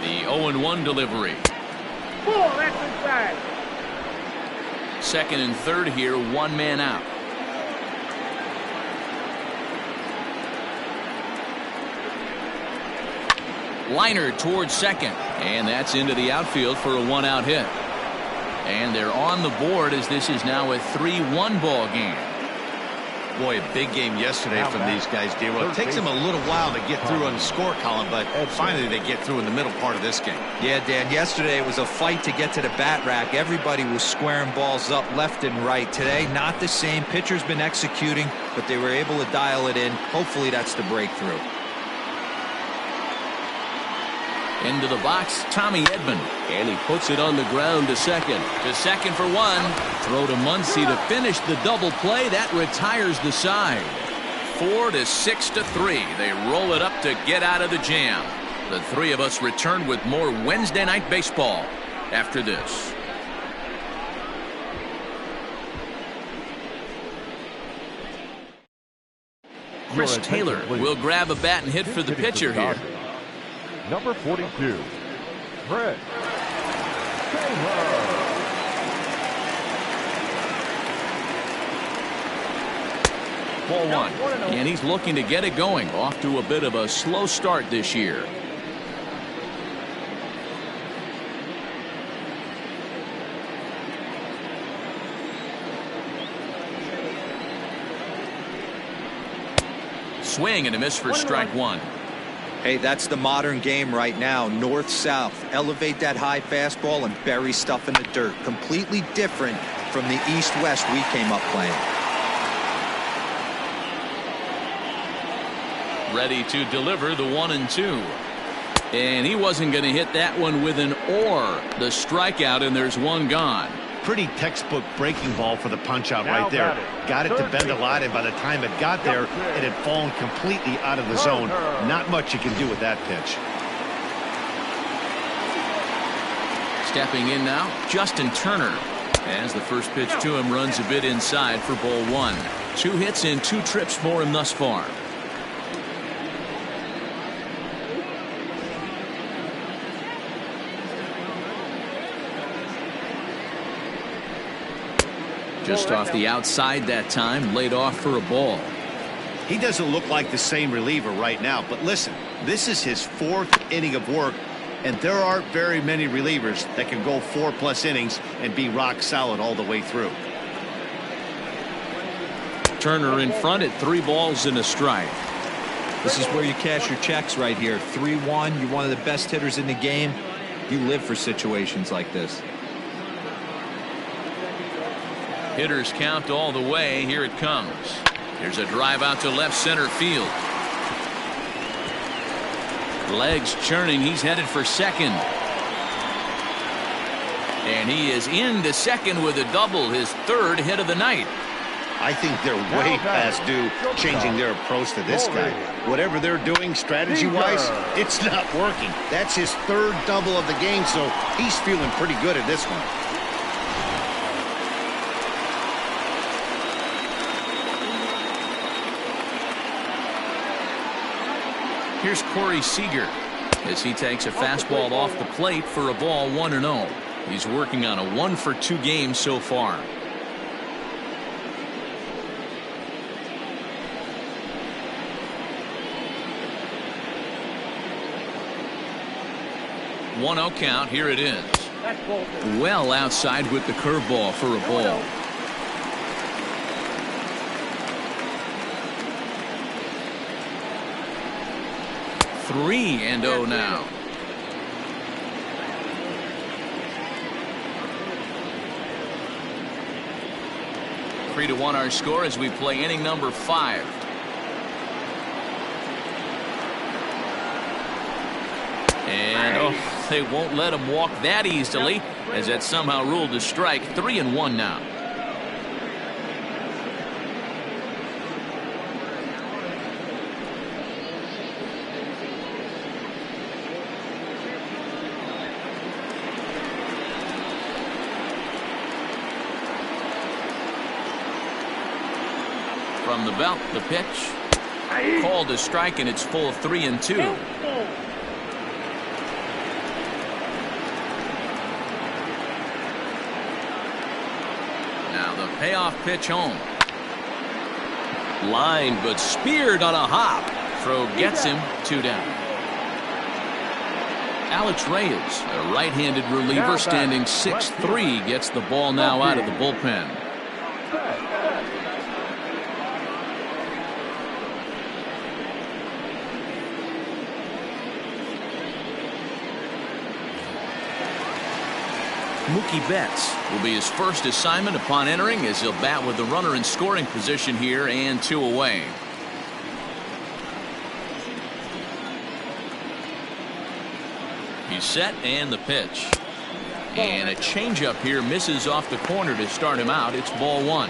The 0-1 delivery. Ball, that's inside. Second and third here, 1 man out. Liner towards second, and that's into the outfield for a 1-out hit. And they're on the board as this is now a 3-1 ball game. Boy, a big game yesterday from these guys, D-Roll. It takes them a little while to get through on the score column, but finally they get through in the middle part of this game. Yeah, Dan, yesterday it was a fight to get to the bat rack. Everybody was squaring balls up left and right. Today, not the same. Pitcher's been executing, but they were able to dial it in. Hopefully that's the breakthrough. Into the box, Tommy Edman, and he puts it on the ground to second. To second for 1. Throw to Muncy to finish the double play. That retires the side. 4-6-3. They roll it up to get out of the jam. The 3 of us return with more Wednesday Night Baseball after this. Chris Your attention, Taylor please. will grab a bat and hit for the Hitting pitcher the here. Dodgers, Number 42, Chris Taylor. Ball one. And he's looking to get it going. Off to a bit of a slow start this year. Swing and a miss for strike one. Hey, that's the modern game right now. North-south. Elevate that high fastball and bury stuff in the dirt. Completely different from the east-west we came up playing. Ready to deliver the 1-2. And he wasn't going to hit that one with an or. The strikeout, and there's one gone. Pretty textbook breaking ball for the punch out Now right there. batting, Got it to third bend a baseman. lot, and by the time it got there, it had fallen completely out of the zone. Not much you can do with that pitch. Stepping in now, Justin Turner. As the first pitch to him runs a bit inside for ball one. 2 hits and 2 trips for him thus far. Just off the outside that time, laid off for a ball. He doesn't look like the same reliever right now, but listen, this is his 4th inning of work, and there aren't very many relievers that can go 4+ innings and be rock solid all the way through. Turner in front at 3 balls and a strike. This is where you cash your checks right here. 3-1. You're one of the best hitters in the game. You live for situations like this. Hitters count all the way. Here it comes. Here's a drive out to left center field. Legs churning. He's headed for second. And he is into second with a double, his 3rd hit of the night. I think they're way past due changing their approach to this guy. Whatever they're doing strategy-wise, it's not working. That's his 3rd double of the game, so he's feeling pretty good at this one. Here's Corey Seager as he takes a fastball off the plate for a ball 1-0. He's working on a 1-for-2 game so far. One 0 count. Here it is. Well outside with the curveball for a ball. Three and 0 now. Three to 1 our score as we play inning number 5. And oh, they won't let him walk that easily, as that somehow ruled a strike. 3-1 now. From the belt, the pitch. Called a strike, and it's full of 3-2. Now the payoff pitch home. Line, but speared on a hop. Throw gets him. 2 down. Alex Reyes, a right-handed reliever, standing 6'3", gets the ball now out of the bullpen. Mookie Betts will be his first assignment upon entering, as he'll bat with the runner in scoring position here and 2 away. He's set, and the pitch. And a changeup here misses off the corner to start him out. It's ball 1.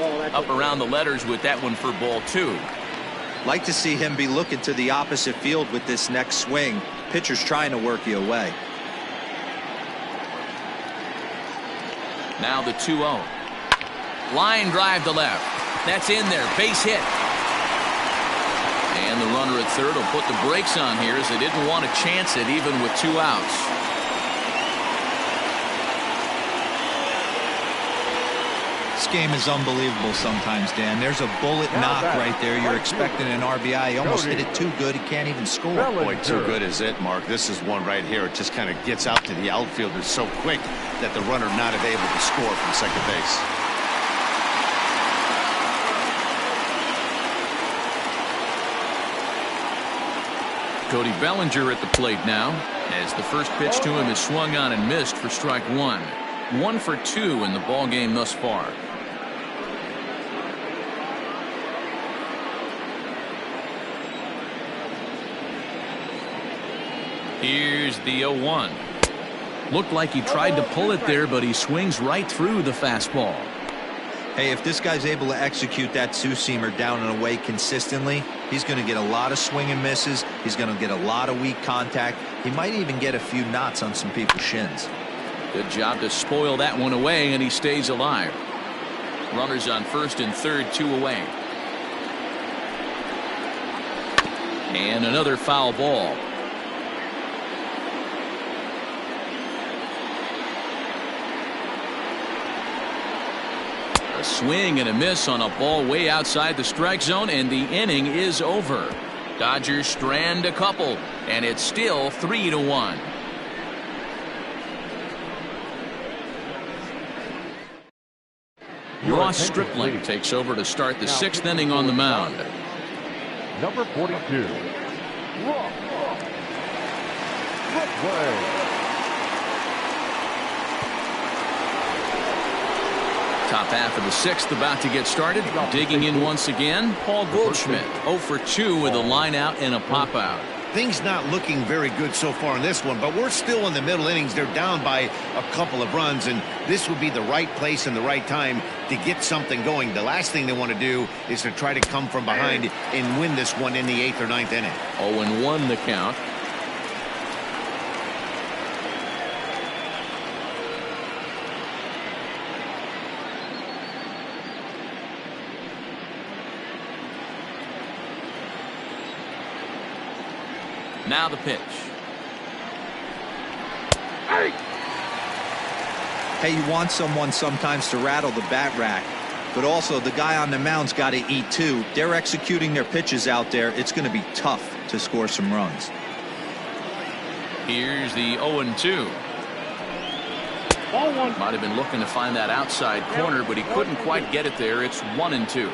Up around the letters with that one for ball 2. Like to see him be looking to the opposite field with this next swing. Pitcher's trying to work you away. Now the 2-0. Line drive to left. That's in there. Base hit. And the runner at third will put the brakes on here as they didn't want to chance it even with 2 outs. This game is unbelievable sometimes, Dan. There's a bullet knock right there. You're expecting an RBI. He almost hit it too good. He can't even score. Boy, too good is it, Mark. This is one right here. It just kind of gets out to the outfielder so quick that the runner not able to score from second base. Cody Bellinger at the plate now, as the first pitch to him is swung on and missed for strike 1. 1 for 2 in the ball game thus far. Here's the 0-1. Looked like he tried to pull it there, but he swings right through the fastball. Hey, if this guy's able to execute that two-seamer down and away consistently, he's going to get a lot of swing and misses. He's going to get a lot of weak contact. He might even get a few knots on some people's shins. Good job to spoil that one away, and he stays alive. Runners on first and third, 2 away. And another foul ball. A swing and a miss on a ball way outside the strike zone, and the inning is over. Dodgers strand a couple, and it's still 3-1. Ross Stripling takes over to start the 6th inning on the mound. Number 42. Ross. Top half of the 6th about to get started. Digging in once again, Paul Goldschmidt. 0 for 2 with a line out and a pop out. Things not looking very good so far in this one, but we're still in the middle innings. They're down by a couple of runs, and this would be the right place and the right time to get something going. The last thing they want to do is to try to come from behind and win this one in the 8th or 9th inning. 0-1 the count. Now the pitch. Hey, you want someone sometimes to rattle the bat rack, but also the guy on the mound's got to eat too. They're executing their pitches out there. It's going to be tough to score some runs. Here's the 0-2. Might have been looking to find that outside corner, but he couldn't quite get it there. It's 1-2.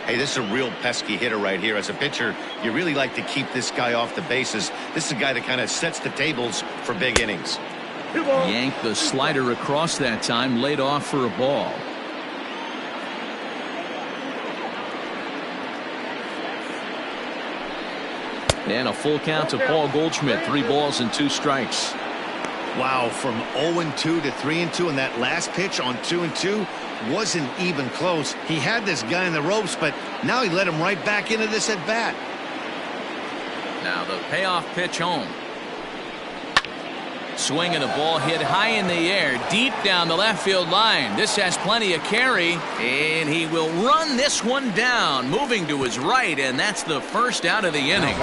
Hey, this is a real pesky hitter right here. As a pitcher, you really like to keep this guy off the bases. This is a guy that kind of sets the tables for big innings. Yanked the slider across that time, laid off for a ball. And a full count to Paul Goldschmidt. 3 balls and 2 strikes. Wow, from 0-2 to 3-2, and that last pitch on 2-2 wasn't even close. He had this guy in the ropes, but now he let him right back into this at bat. Now the payoff pitch home. Swing and a ball hit high in the air, deep down the left field line. This has plenty of carry, and he will run this one down, moving to his right, and that's the first out of the inning.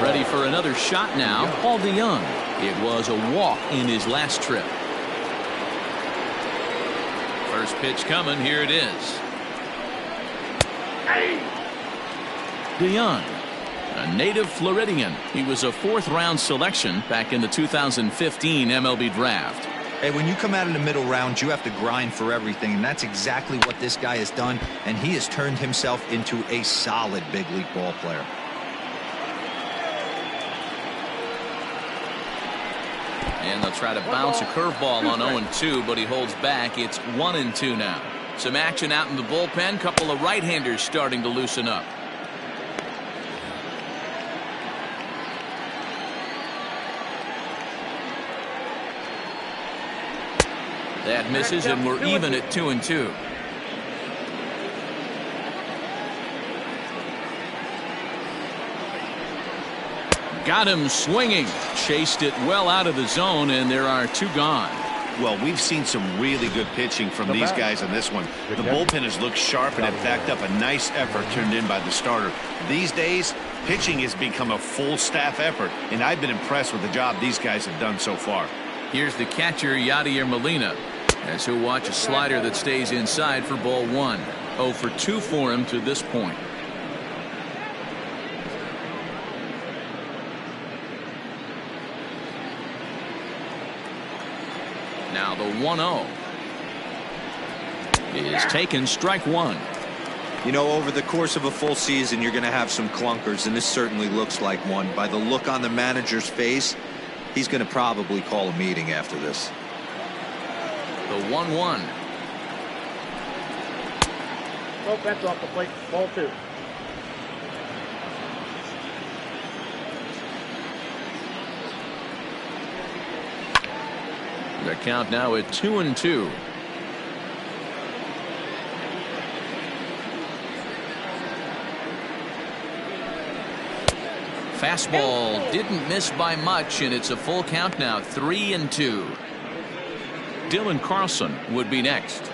Ready for another shot now, Paul DeYoung. It was a walk in his last trip. First pitch coming, here it is. DeYoung, a native Floridian. He was a 4th-round selection back in the 2015 MLB draft. Hey, when you come out in the middle round, you have to grind for everything, and that's exactly what this guy has done, and he has turned himself into a solid big league ball player. And they'll try to bounce a curveball on 0-2, but he holds back. It's 1-2 now. Some action out in the bullpen. Couple of right-handers starting to loosen up. That misses, and we're even at 2-2. Got him swinging. Chased it well out of the zone, and there are 2 gone. Well, we've seen some really good pitching from these guys in this one. The bullpen has looked sharp and have backed up a nice effort turned in by the starter. These days, pitching has become a full staff effort, and I've been impressed with the job these guys have done so far. Here's the catcher, Yadier Molina, as he'll watch a slider that stays inside for ball 1. 0 for 2 for him to this point. Now the 1-0 is taken, strike 1. You know, over the course of a full season, you're going to have some clunkers, and this certainly looks like one. By the look on the manager's face, he's going to probably call a meeting after this. The 1-1. Nope, that's off the plate. Ball 2. The count now at 2-2. Fastball didn't miss by much, and it's a full count now, 3-2. Dylan Carlson would be next.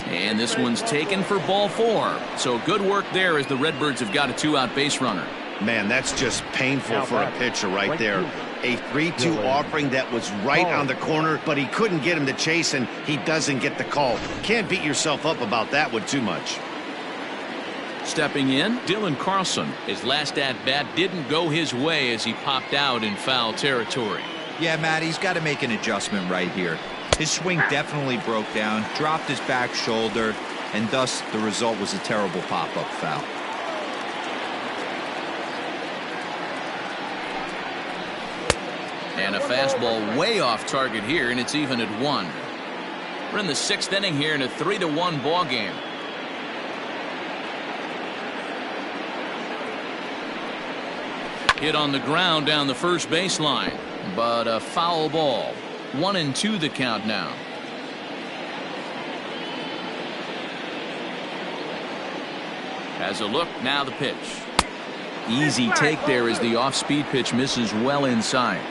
And this one's taken for ball 4. So good work there as the Redbirds have got a 2-out base runner. Man, that's just painful for a pitcher right there. A 3-2 offering that was right on the corner, but he couldn't get him to chase, and he doesn't get the call. Can't beat yourself up about that one too much. Stepping in, Dylan Carlson. His last at-bat didn't go his way as he popped out in foul territory. Yeah, Matt, he's got to make an adjustment right here. His swing definitely broke down, dropped his back shoulder, and thus the result was a terrible pop-up foul. And a fastball way off target here, and it's even at 1. We're in the 6th inning here in a 3-1 ball game. Hit on the ground down the first baseline, but a foul ball. 1-2 the count now. Has a look, now the pitch. Easy take there as the off-speed pitch misses well inside.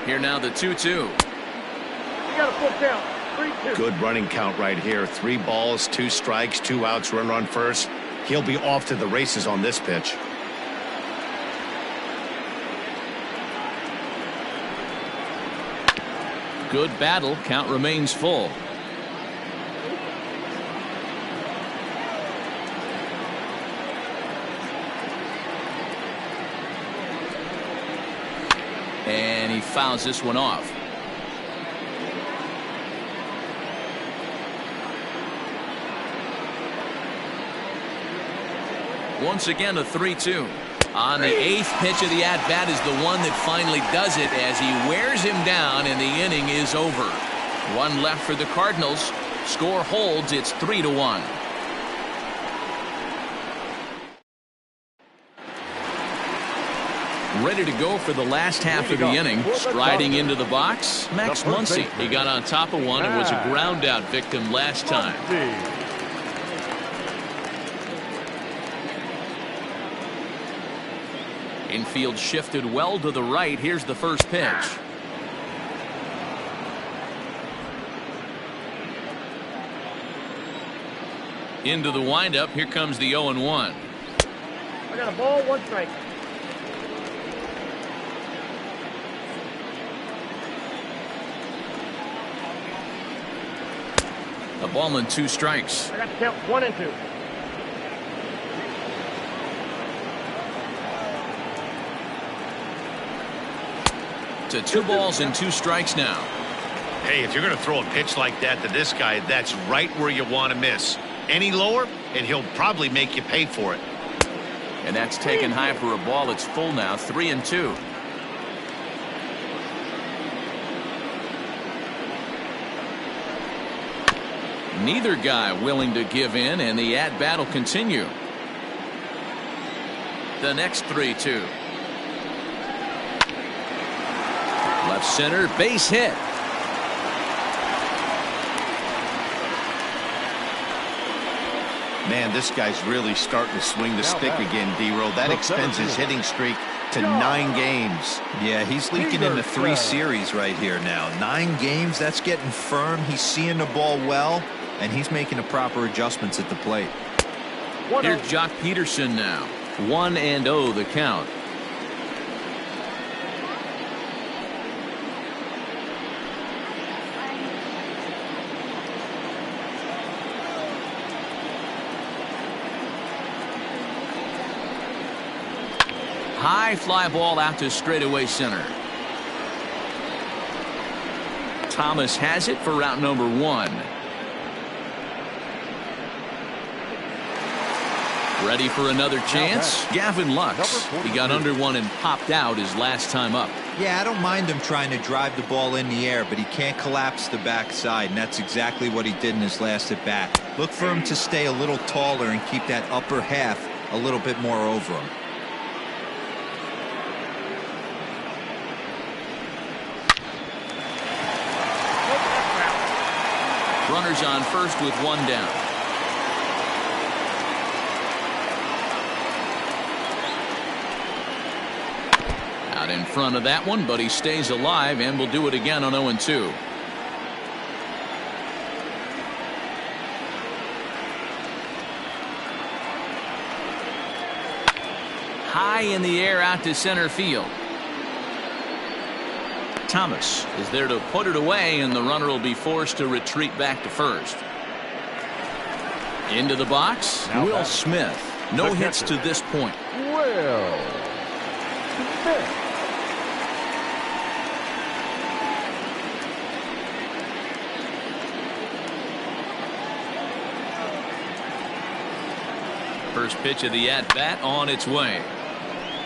Here now the 2-2. You got a full count. 3-2. Good running count right here. 3 balls, 2 strikes, 2 outs, run on first. He'll be off to the races on this pitch. Good battle. Count remains full. And he fouls this one off. Once again, a 3-2. On the 8th pitch of the at-bat is the one that finally does it as he wears him down, and the inning is over. 1 left for the Cardinals. Score holds. It's 3-1. Ready to go for the last half of the inning. Striding into the box, Max Muncy. He got on top of one and was a ground out victim last time. Infield shifted well to the right. Here's the first pitch. Into the windup. Here comes the 0-1. I got a ball, 1 strike. A ball and 2 strikes. I got to count 1-2. To 2 balls and 2 strikes now. Hey, if you're going to throw a pitch like that to this guy, that's right where you want to miss. Any lower, and he'll probably make you pay for it. And that's taken high for a ball. It's full now, 3-2. Neither guy willing to give in, and the at-bat will continue. The next 3-2. center, base hit. Man, this guy's really starting to swing the stick again, D-Row. That extends his hitting streak to 9 games. Yeah, he's leaking into 3 series right here now. 9 games, that's getting firm. He's seeing the ball well, and he's making the proper adjustments at the plate. Here's Jock Peterson now. 1-0 the count. High fly ball out to straightaway center. Thomas has it for route number 1. Ready for another chance. Gavin Lux. He got under one and popped out his last time up. Yeah, I don't mind him trying to drive the ball in the air, but he can't collapse the backside, and that's exactly what he did in his last at bat. Look for him to stay a little taller and keep that upper half a little bit more over him. Runners on first with 1 down. Out in front of that one, but he stays alive and will do it again on 0-2. High in the air out to center field. Thomas is there to put it away, and the runner will be forced to retreat back to first. Into the box, Will Smith. No hits to this point. Will Smith. First pitch of the at-bat on its way.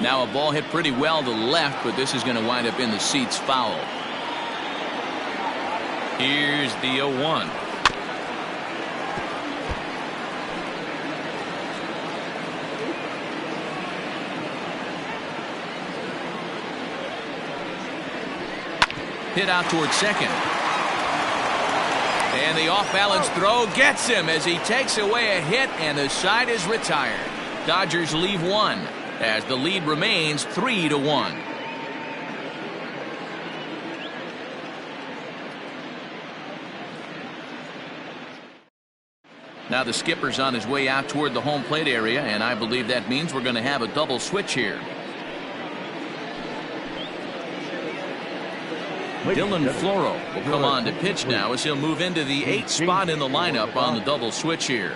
Now a ball hit pretty well to left, but this is going to wind up in the seats foul. Here's the 0-1. Hit out towards second. And the off-balance throw gets him as he takes away a hit, and the side is retired. Dodgers leave 1. As the lead remains 3-1. Now the skipper's on his way out toward the home plate area, and I believe that means we're going to have a double switch here. Dylan Floro will come on to pitch now as he'll move into the 8th spot in the lineup on the double switch here.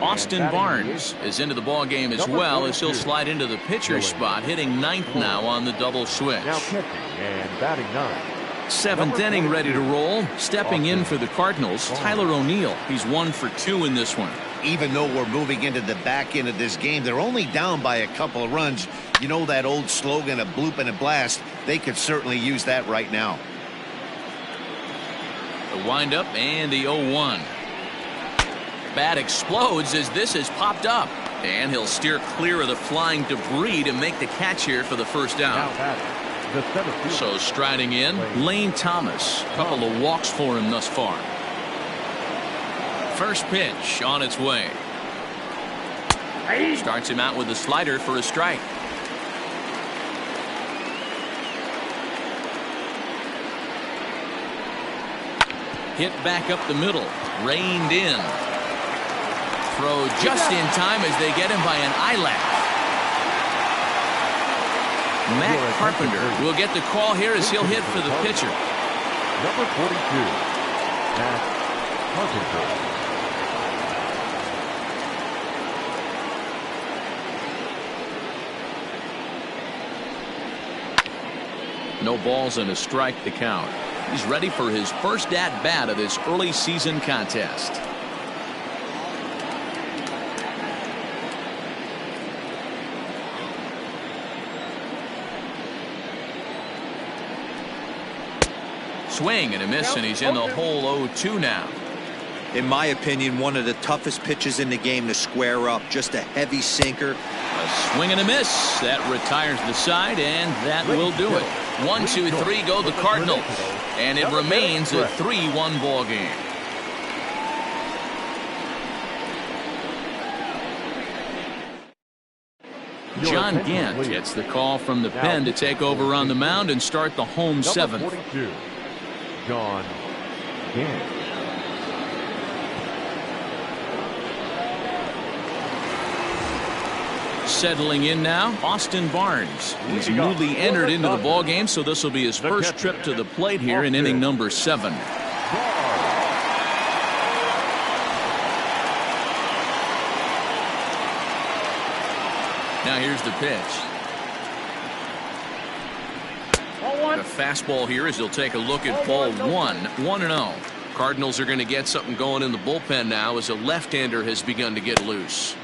Austin Barnes is into the ball game as well as he'll slide into the pitcher's spot, hitting 9th now on the double switch. Now pitching and batting 9. 7th inning ready to roll. Stepping in for the Cardinals, Tyler O'Neill. He's 1 for 2 in this one. Even though we're moving into the back end of this game, they're only down by a couple of runs. You know that old slogan, a bloop and a blast. They could certainly use that right now. The windup and the 0-1. Bat explodes as this has popped up. And he'll steer clear of the flying debris to make the catch here for the first down. So striding in, Lane Thomas. A couple of walks for him thus far. First pitch on its way. Starts him out with a slider for a strike. Hit back up the middle. Reined in. Throw just in time as they get him by an eyelash. Matt Carpenter will get the call here as he'll hit for the pitcher. Number 42, Matt Carpenter. No balls and a strike to count. He's ready for his first at-bat of this early season contest. Swing and a miss, and he's in the hole 0-2 now. In my opinion, one of the toughest pitches in the game to square up. Just a heavy sinker. A swing and a miss. That retires the side, and that will do it. 1, 2, 3 go the Cardinals. And it remains a 3-1 ball game. John Gant gets the call from the pen to take over on the mound and start the home seventh. 42, John Gant. Settling in now, Austin Barnes. He's newly entered into the ball game, so this will be his first trip to the plate here in inning number 7. Now here's the pitch. The fastball here as he'll take a look at ball 1, 1-0. Cardinals are going to get something going in the bullpen now as a left-hander has begun to get loose.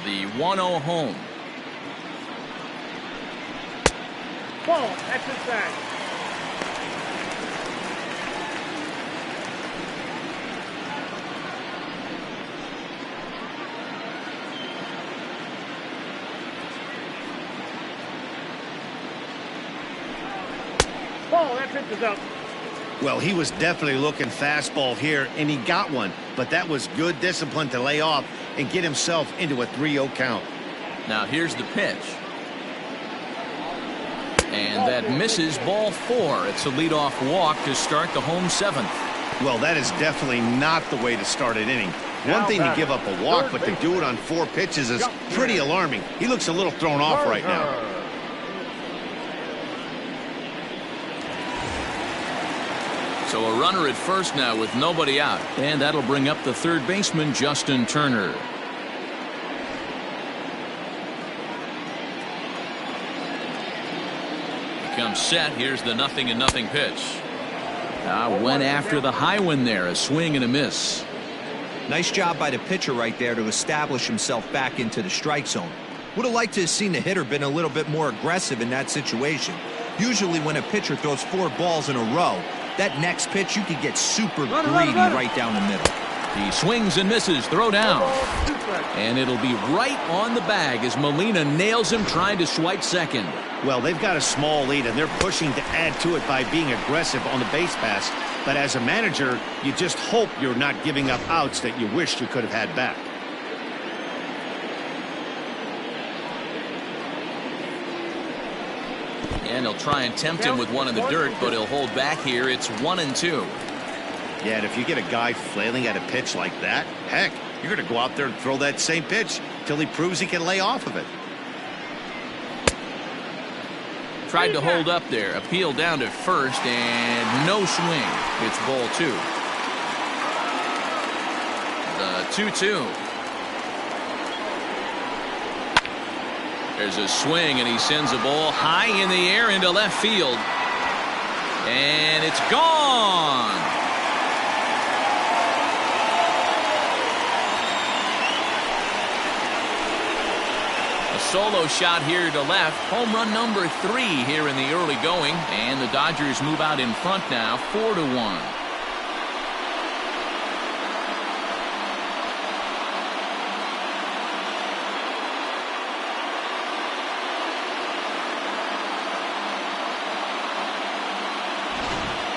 The 1-0 home. Ball, that's inside. Ball, that pitch is out. Well, he was definitely looking fastball here, and he got one. But that was good discipline to lay off and get himself into a 3-0 count. Now here's the pitch. And that misses ball 4. It's a leadoff walk to start the home 7th. Well, that is definitely not the way to start an inning. One thing to give up a walk, but to do it on 4 pitches is pretty alarming. He looks a little thrown off right now. So a runner at first now with nobody out. And that'll bring up the third baseman, Justin Turner. He comes set. Here's the 0-0 pitch. Went after the high one there. A swing and a miss. Nice job by the pitcher right there to establish himself back into the strike zone. Would have liked to have seen the hitter been a little bit more aggressive in that situation. Usually when a pitcher throws 4 balls in a row, that next pitch you could get super greedy right down the middle. He swings and misses. Throw down. And it'll be right on the bag as Molina nails him trying to swipe second. Well, they've got a small lead, and they're pushing to add to it by being aggressive on the base pass. But as a manager, you just hope you're not giving up outs that you wish you could have had back. And he'll try and tempt him with one in the dirt, but he'll hold back here. It's 1-2. Yeah, and if you get a guy flailing at a pitch like that, heck, you're going to go out there and throw that same pitch till he proves he can lay off of it. Tried to hold up there. Appeal down to first, and no swing. It's ball 2. The 2-2. There's a swing, and he sends a ball high in the air into left field. And it's gone. A solo shot here to left. Home run number 3 here in the early going. And the Dodgers move out in front now, 4-1.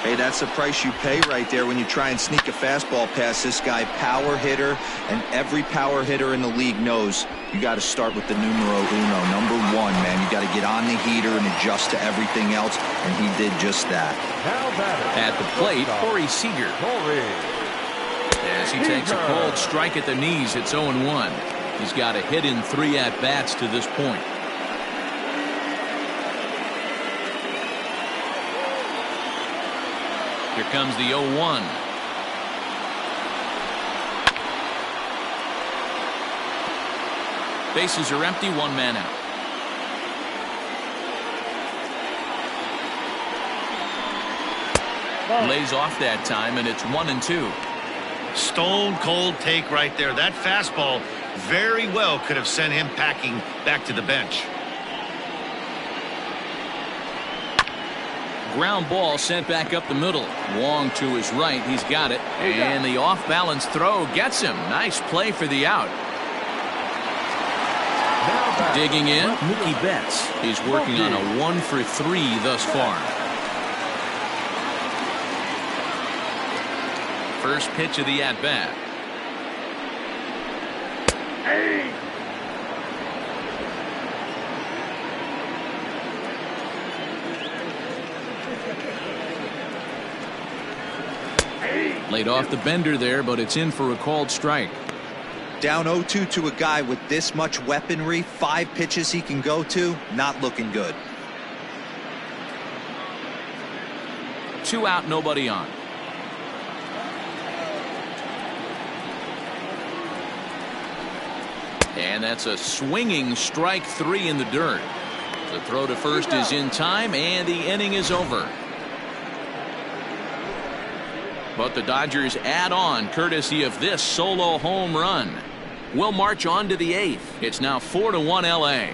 Hey, that's the price you pay right there when you try and sneak a fastball past this guy. Power hitter, and every power hitter in the league knows you got to start with the numero uno, number 1, man. You got to get on the heater and adjust to everything else, and he did just that. At the plate, Corey Seager. As he takes a cold strike at the knees, it's 0-1. He's got a hit in 3 at-bats to this point. Here comes the 0-1. Bases are empty, 1 man out. Lays off that time, and it's 1-2. Stone cold take right there. That fastball very well could have sent him packing back to the bench. Ground ball sent back up the middle. Wong to his right. He's got it. And the off-balance throw gets him. Nice play for the out. Digging in, Mookie Betts. He's working on a 1-for-3 thus far. First pitch of the at-bat. Laid off the bender there, but it's in for a called strike. Down 0-2 to a guy with this much weaponry, 5 pitches he can go to, not looking good. 2 out, nobody on. And that's a swinging strike 3 in the dirt. The throw to first is in time, and the inning is over. But the Dodgers add on courtesy of this solo home run. We'll march on to the 8th. It's now 4-1 LA.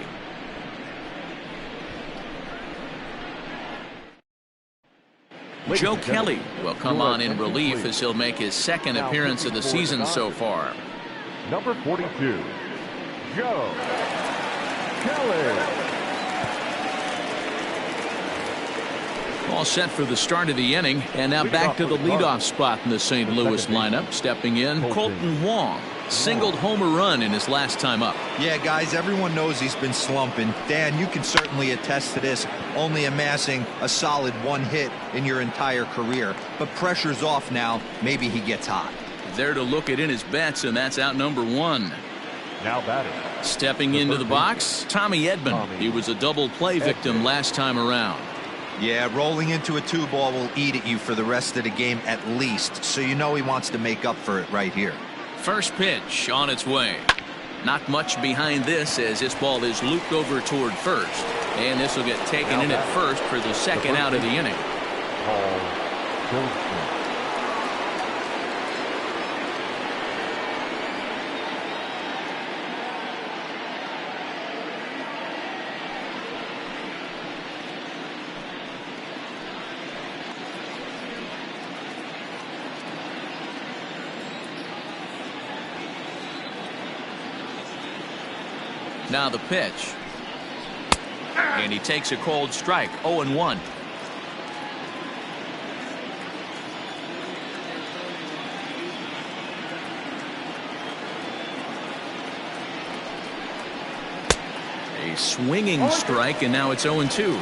Joe Kelly will come on in relief as he'll make his second appearance of the season so far. Number 42, Joe Kelly. All set for the start of the inning, and now back to the leadoff spot in the St. Louis lineup. Stepping in, Colton Wong. Singled homer run in his last time up. Yeah, guys, everyone knows he's been slumping. Dan, you can certainly attest to this, only amassing a solid 1 hit in your entire career. But pressure's off now. Maybe he gets hot. There to look it in his bets, and that's out number 1. Now batting. Stepping into the box, Tommy Edman. He was a double play victim last time around. Yeah, rolling into a 2-ball will eat at you for the rest of the game at least, so you know he wants to make up for it right here. First pitch on its way. Not much behind this as this ball is looped over toward first. And this will get taken in at first for the second out of the inning. Now the pitch. And he takes a cold strike. 0-1. A swinging strike, and now it's 0-2.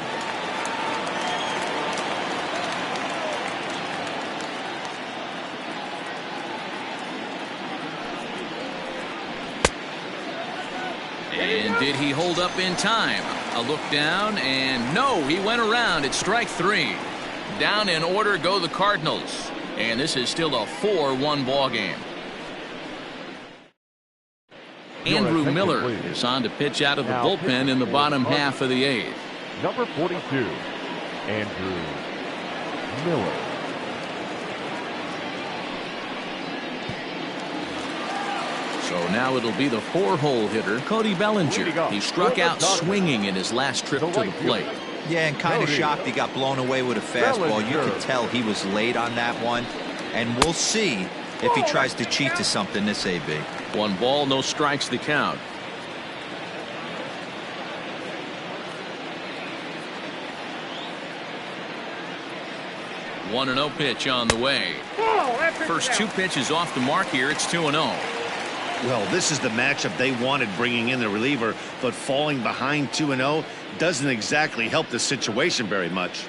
And did he hold up in time? A look down, and no, he went around. It's strike 3. Down in order go the Cardinals. And this is still a 4-1 ball game. Andrew Miller is on to pitch out of the bullpen in the bottom half of the 8th. Number 42, Andrew Miller. So now it'll be the 4-hole hitter, Cody Bellinger. He struck out swinging in his last trip to the plate. Yeah, and kind of shocked he got blown away with a fastball. You could tell he was late on that one. And we'll see if he tries to cheat to something this AB. 1 ball, no strikes the count. One 1-0 pitch on the way. First 2 pitches off the mark here. It's 2-0. Well, this is the matchup they wanted, bringing in the reliever, but falling behind 2-0 doesn't exactly help the situation very much.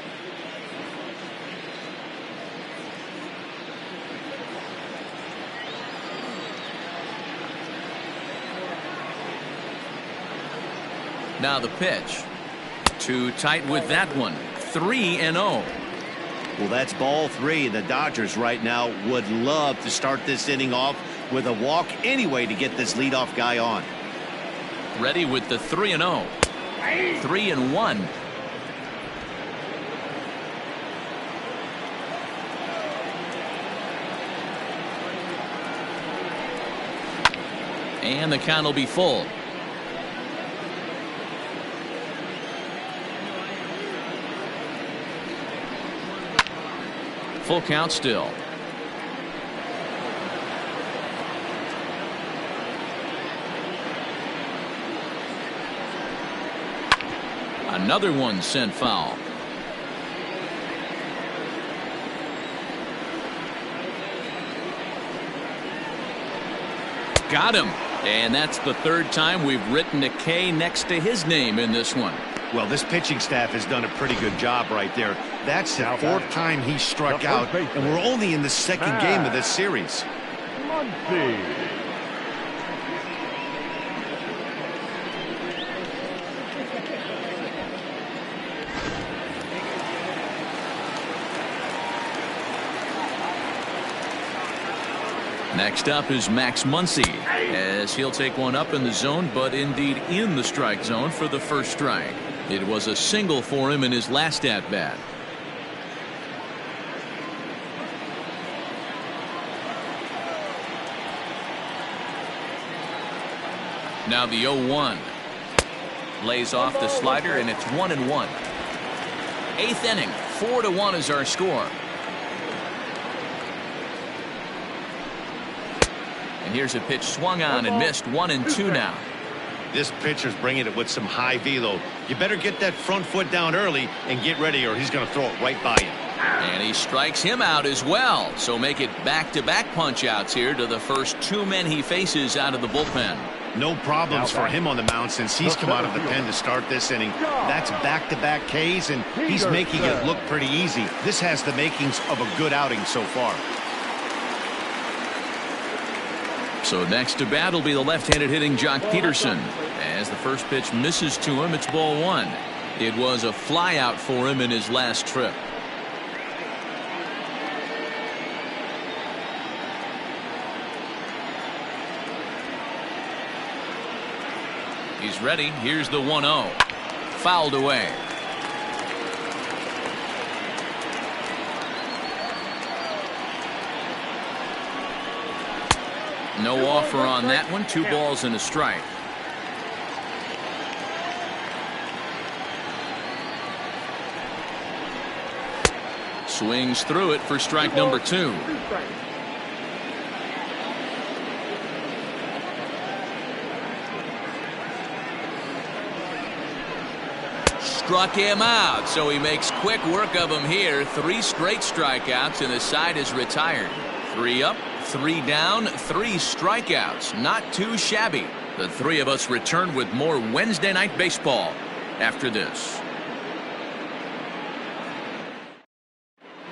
Now the pitch. Too tight with that one. 3-0. Well, that's ball 3. The Dodgers right now would love to start this inning off with a walk anyway to get this leadoff guy on. Ready with the 3-0. 3-1. And the count will be full. Full count still. Another one sent foul. Got him. And that's the third time we've written a K next to his name in this one. Well, this pitching staff has done a pretty good job right there. That's the fourth time he struck out, and we're only in the second game of this series. Muncy. Next up is Max Muncy, as he'll take one up in the zone, but indeed in the strike zone for the first strike. It was a single for him in his last at-bat. Now the 0-1. Lays off the slider, and it's 1-1. Eighth inning, 4-1 is our score. And here's a pitch swung on and missed. 1-2 now. This pitcher's bringing it with some high velo. You better get that front foot down early and get ready, or he's going to throw it right by you. And he strikes him out as well. So make it back-to-back punch-outs here to the first two men he faces out of the bullpen. No problems for him on the mound since he's come out of the pen to start this inning. That's back-to-back Ks, and he's making it look pretty easy. This has the makings of a good outing so far. So next to bat will be the left-handed hitting Jock Peterson. As the first pitch misses to him, it's ball one. It was a flyout for him in his last trip. He's ready. Here's the 1-0. Fouled away. No offer on that one. 2 balls and a strike. Swings through it for strike number 2. Struck him out, so he makes quick work of him here. 3 straight strikeouts, and the side is retired. 3 up, 3 down, 3 strikeouts. Not too shabby. The three of us return with more Wednesday Night Baseball after this.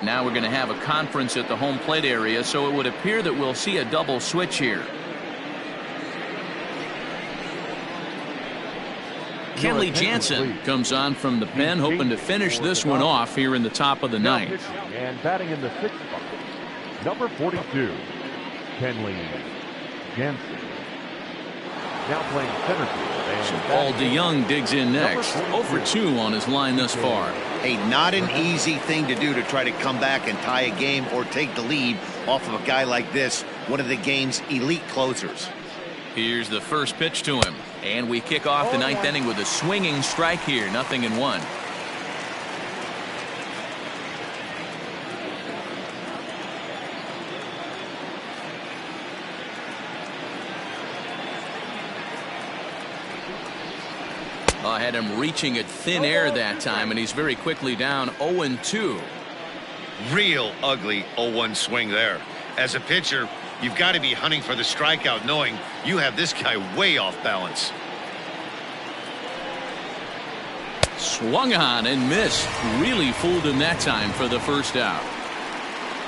Now we're going to have a conference at the home plate area, so it would appear that we'll see a double switch here. Kenley Jansen comes on from the pen, hoping to finish this one off here in the top of the ninth. And batting in the 6th box, number 42, Kenley Jansen. Now playing center field. So Paul DeYoung digs in next. 0 for 2 on his line thus far. Hey, not an easy thing to do to try to come back and tie a game or take the lead off of a guy like this, one of the game's elite closers. Here's the first pitch to him, and we kick off the 9th inning with a swinging strike here. 0-1. I had him reaching at thin air that time, and he's very quickly down 0-2. Real ugly 0-1 swing there. As a pitcher, you've got to be hunting for the strikeout, knowing you have this guy way off balance. Swung on and missed. Really fooled him that time for the first out.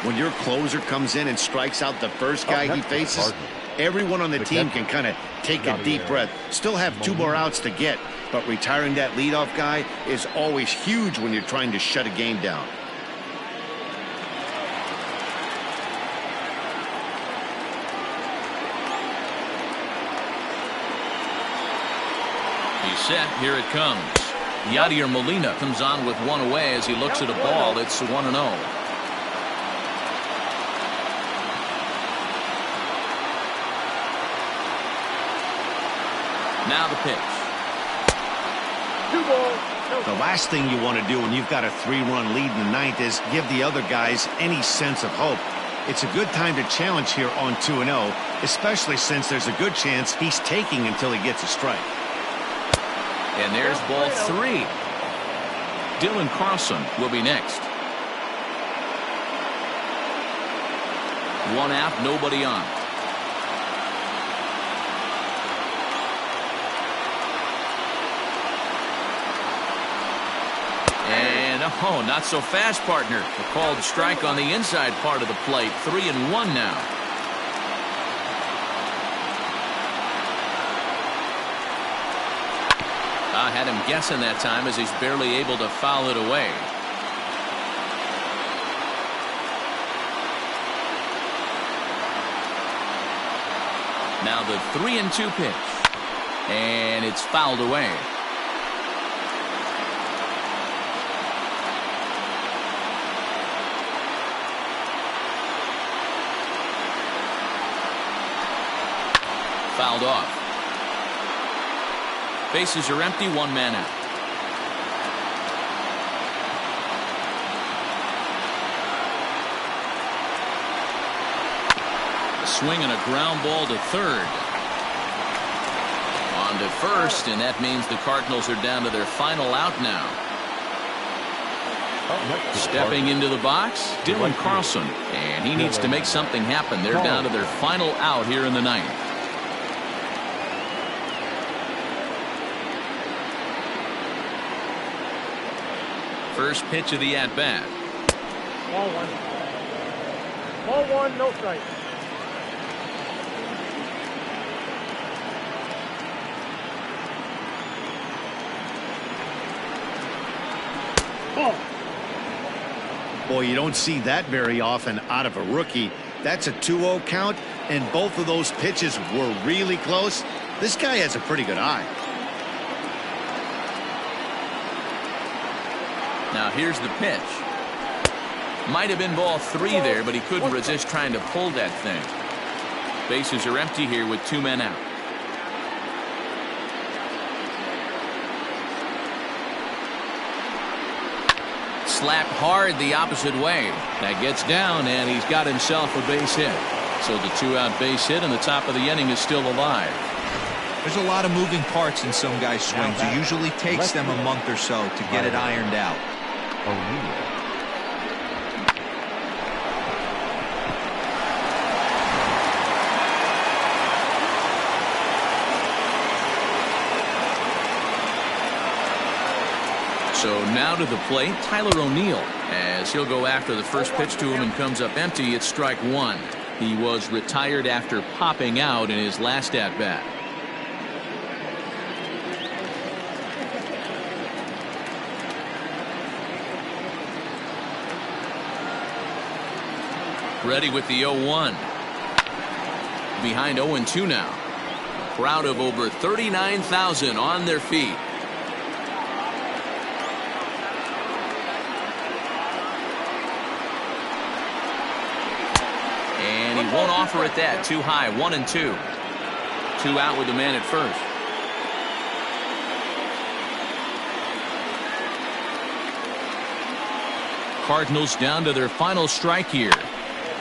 When your closer comes in and strikes out the first guy he faces, everyone on the team can kind of take a deep breath. Still have 2 more outs to get, but retiring that leadoff guy is always huge when you're trying to shut a game down. He's set. Here it comes. Yadier Molina comes on with 1 away as he looks at a ball. It's 1-0. Now the pitch. 2 balls. The last thing you want to do when you've got a 3-run lead in the 9th is give the other guys any sense of hope. It's a good time to challenge here on 2-0, especially since there's a good chance he's taking until he gets a strike. And there's ball 3. Dylan Carlson will be next. One out, nobody on. And oh, not so fast, partner. A called strike on the inside part of the plate. 3-1 now. I had him guessing that time as he's barely able to foul it away. Now the 3-2 pitch. And it's fouled away. Fouled off. Bases are empty, one man out. A swing and a ground ball to third. On to first, and that means the Cardinals are down to their final out now. Stepping into the box, Dylan Carlson, and he needs to make something happen. They're down to their final out here in the ninth. First pitch of the at-bat. Ball one. Ball one, no strike. Ball. Boy, you don't see that very often out of a rookie. That's a 2-0 count, and both of those pitches were really close. This guy has a pretty good eye. Now here's the pitch. Might have been ball 3 there, but he couldn't resist trying to pull that thing. Bases are empty here with 2 men out. Slapped hard the opposite way. That gets down, and he's got himself a base hit. So the 2-out base hit, and the top of the inning is still alive. There's a lot of moving parts in some guys' swings. It usually takes them a month or so to get it ironed out. So now to the plate, Tyler O'Neill, as he'll go after the first pitch to him and comes up empty. It's strike one. He was retired after popping out in his last at-bat. Ready with the 0-1. Behind 0-2 now. A crowd of over 39,000 on their feet. And he won't offer it that. Too high. 1-2. 2 out with the man at first. Cardinals down to their final strike here.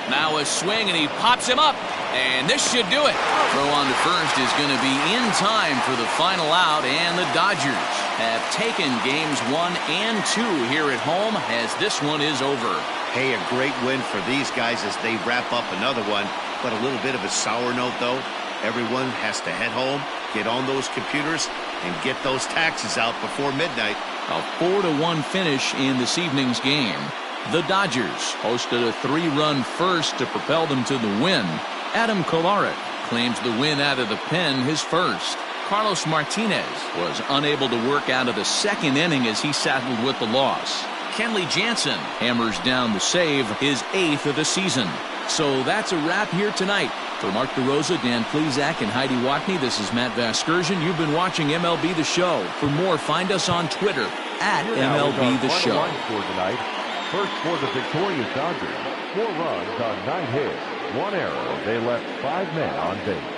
Now a swing, and he pops him up, and this should do it. Throw on to first is going to be in time for the final out, and the Dodgers have taken games 1 and 2 here at home, as this one is over. Hey, a great win for these guys as they wrap up another one, but a little bit of a sour note, though. Everyone has to head home, get on those computers, and get those taxes out before midnight. A 4-1 finish in this evening's game. The Dodgers hosted a 3-run first to propel them to the win. Adam Kolarek claims the win out of the pen, his first. Carlos Martinez was unable to work out of the second inning as he settled with the loss. Kenley Jansen hammers down the save, his 8th of the season. So that's a wrap here tonight. For Mark DeRosa, Dan Plezak, and Heidi Watney, this is Matt Vasgersian. You've been watching MLB The Show. For more, find us on Twitter at MLB The Show. First for the victorious Dodgers, 4 runs on 9 hits, 1 error. They left 5 men on base.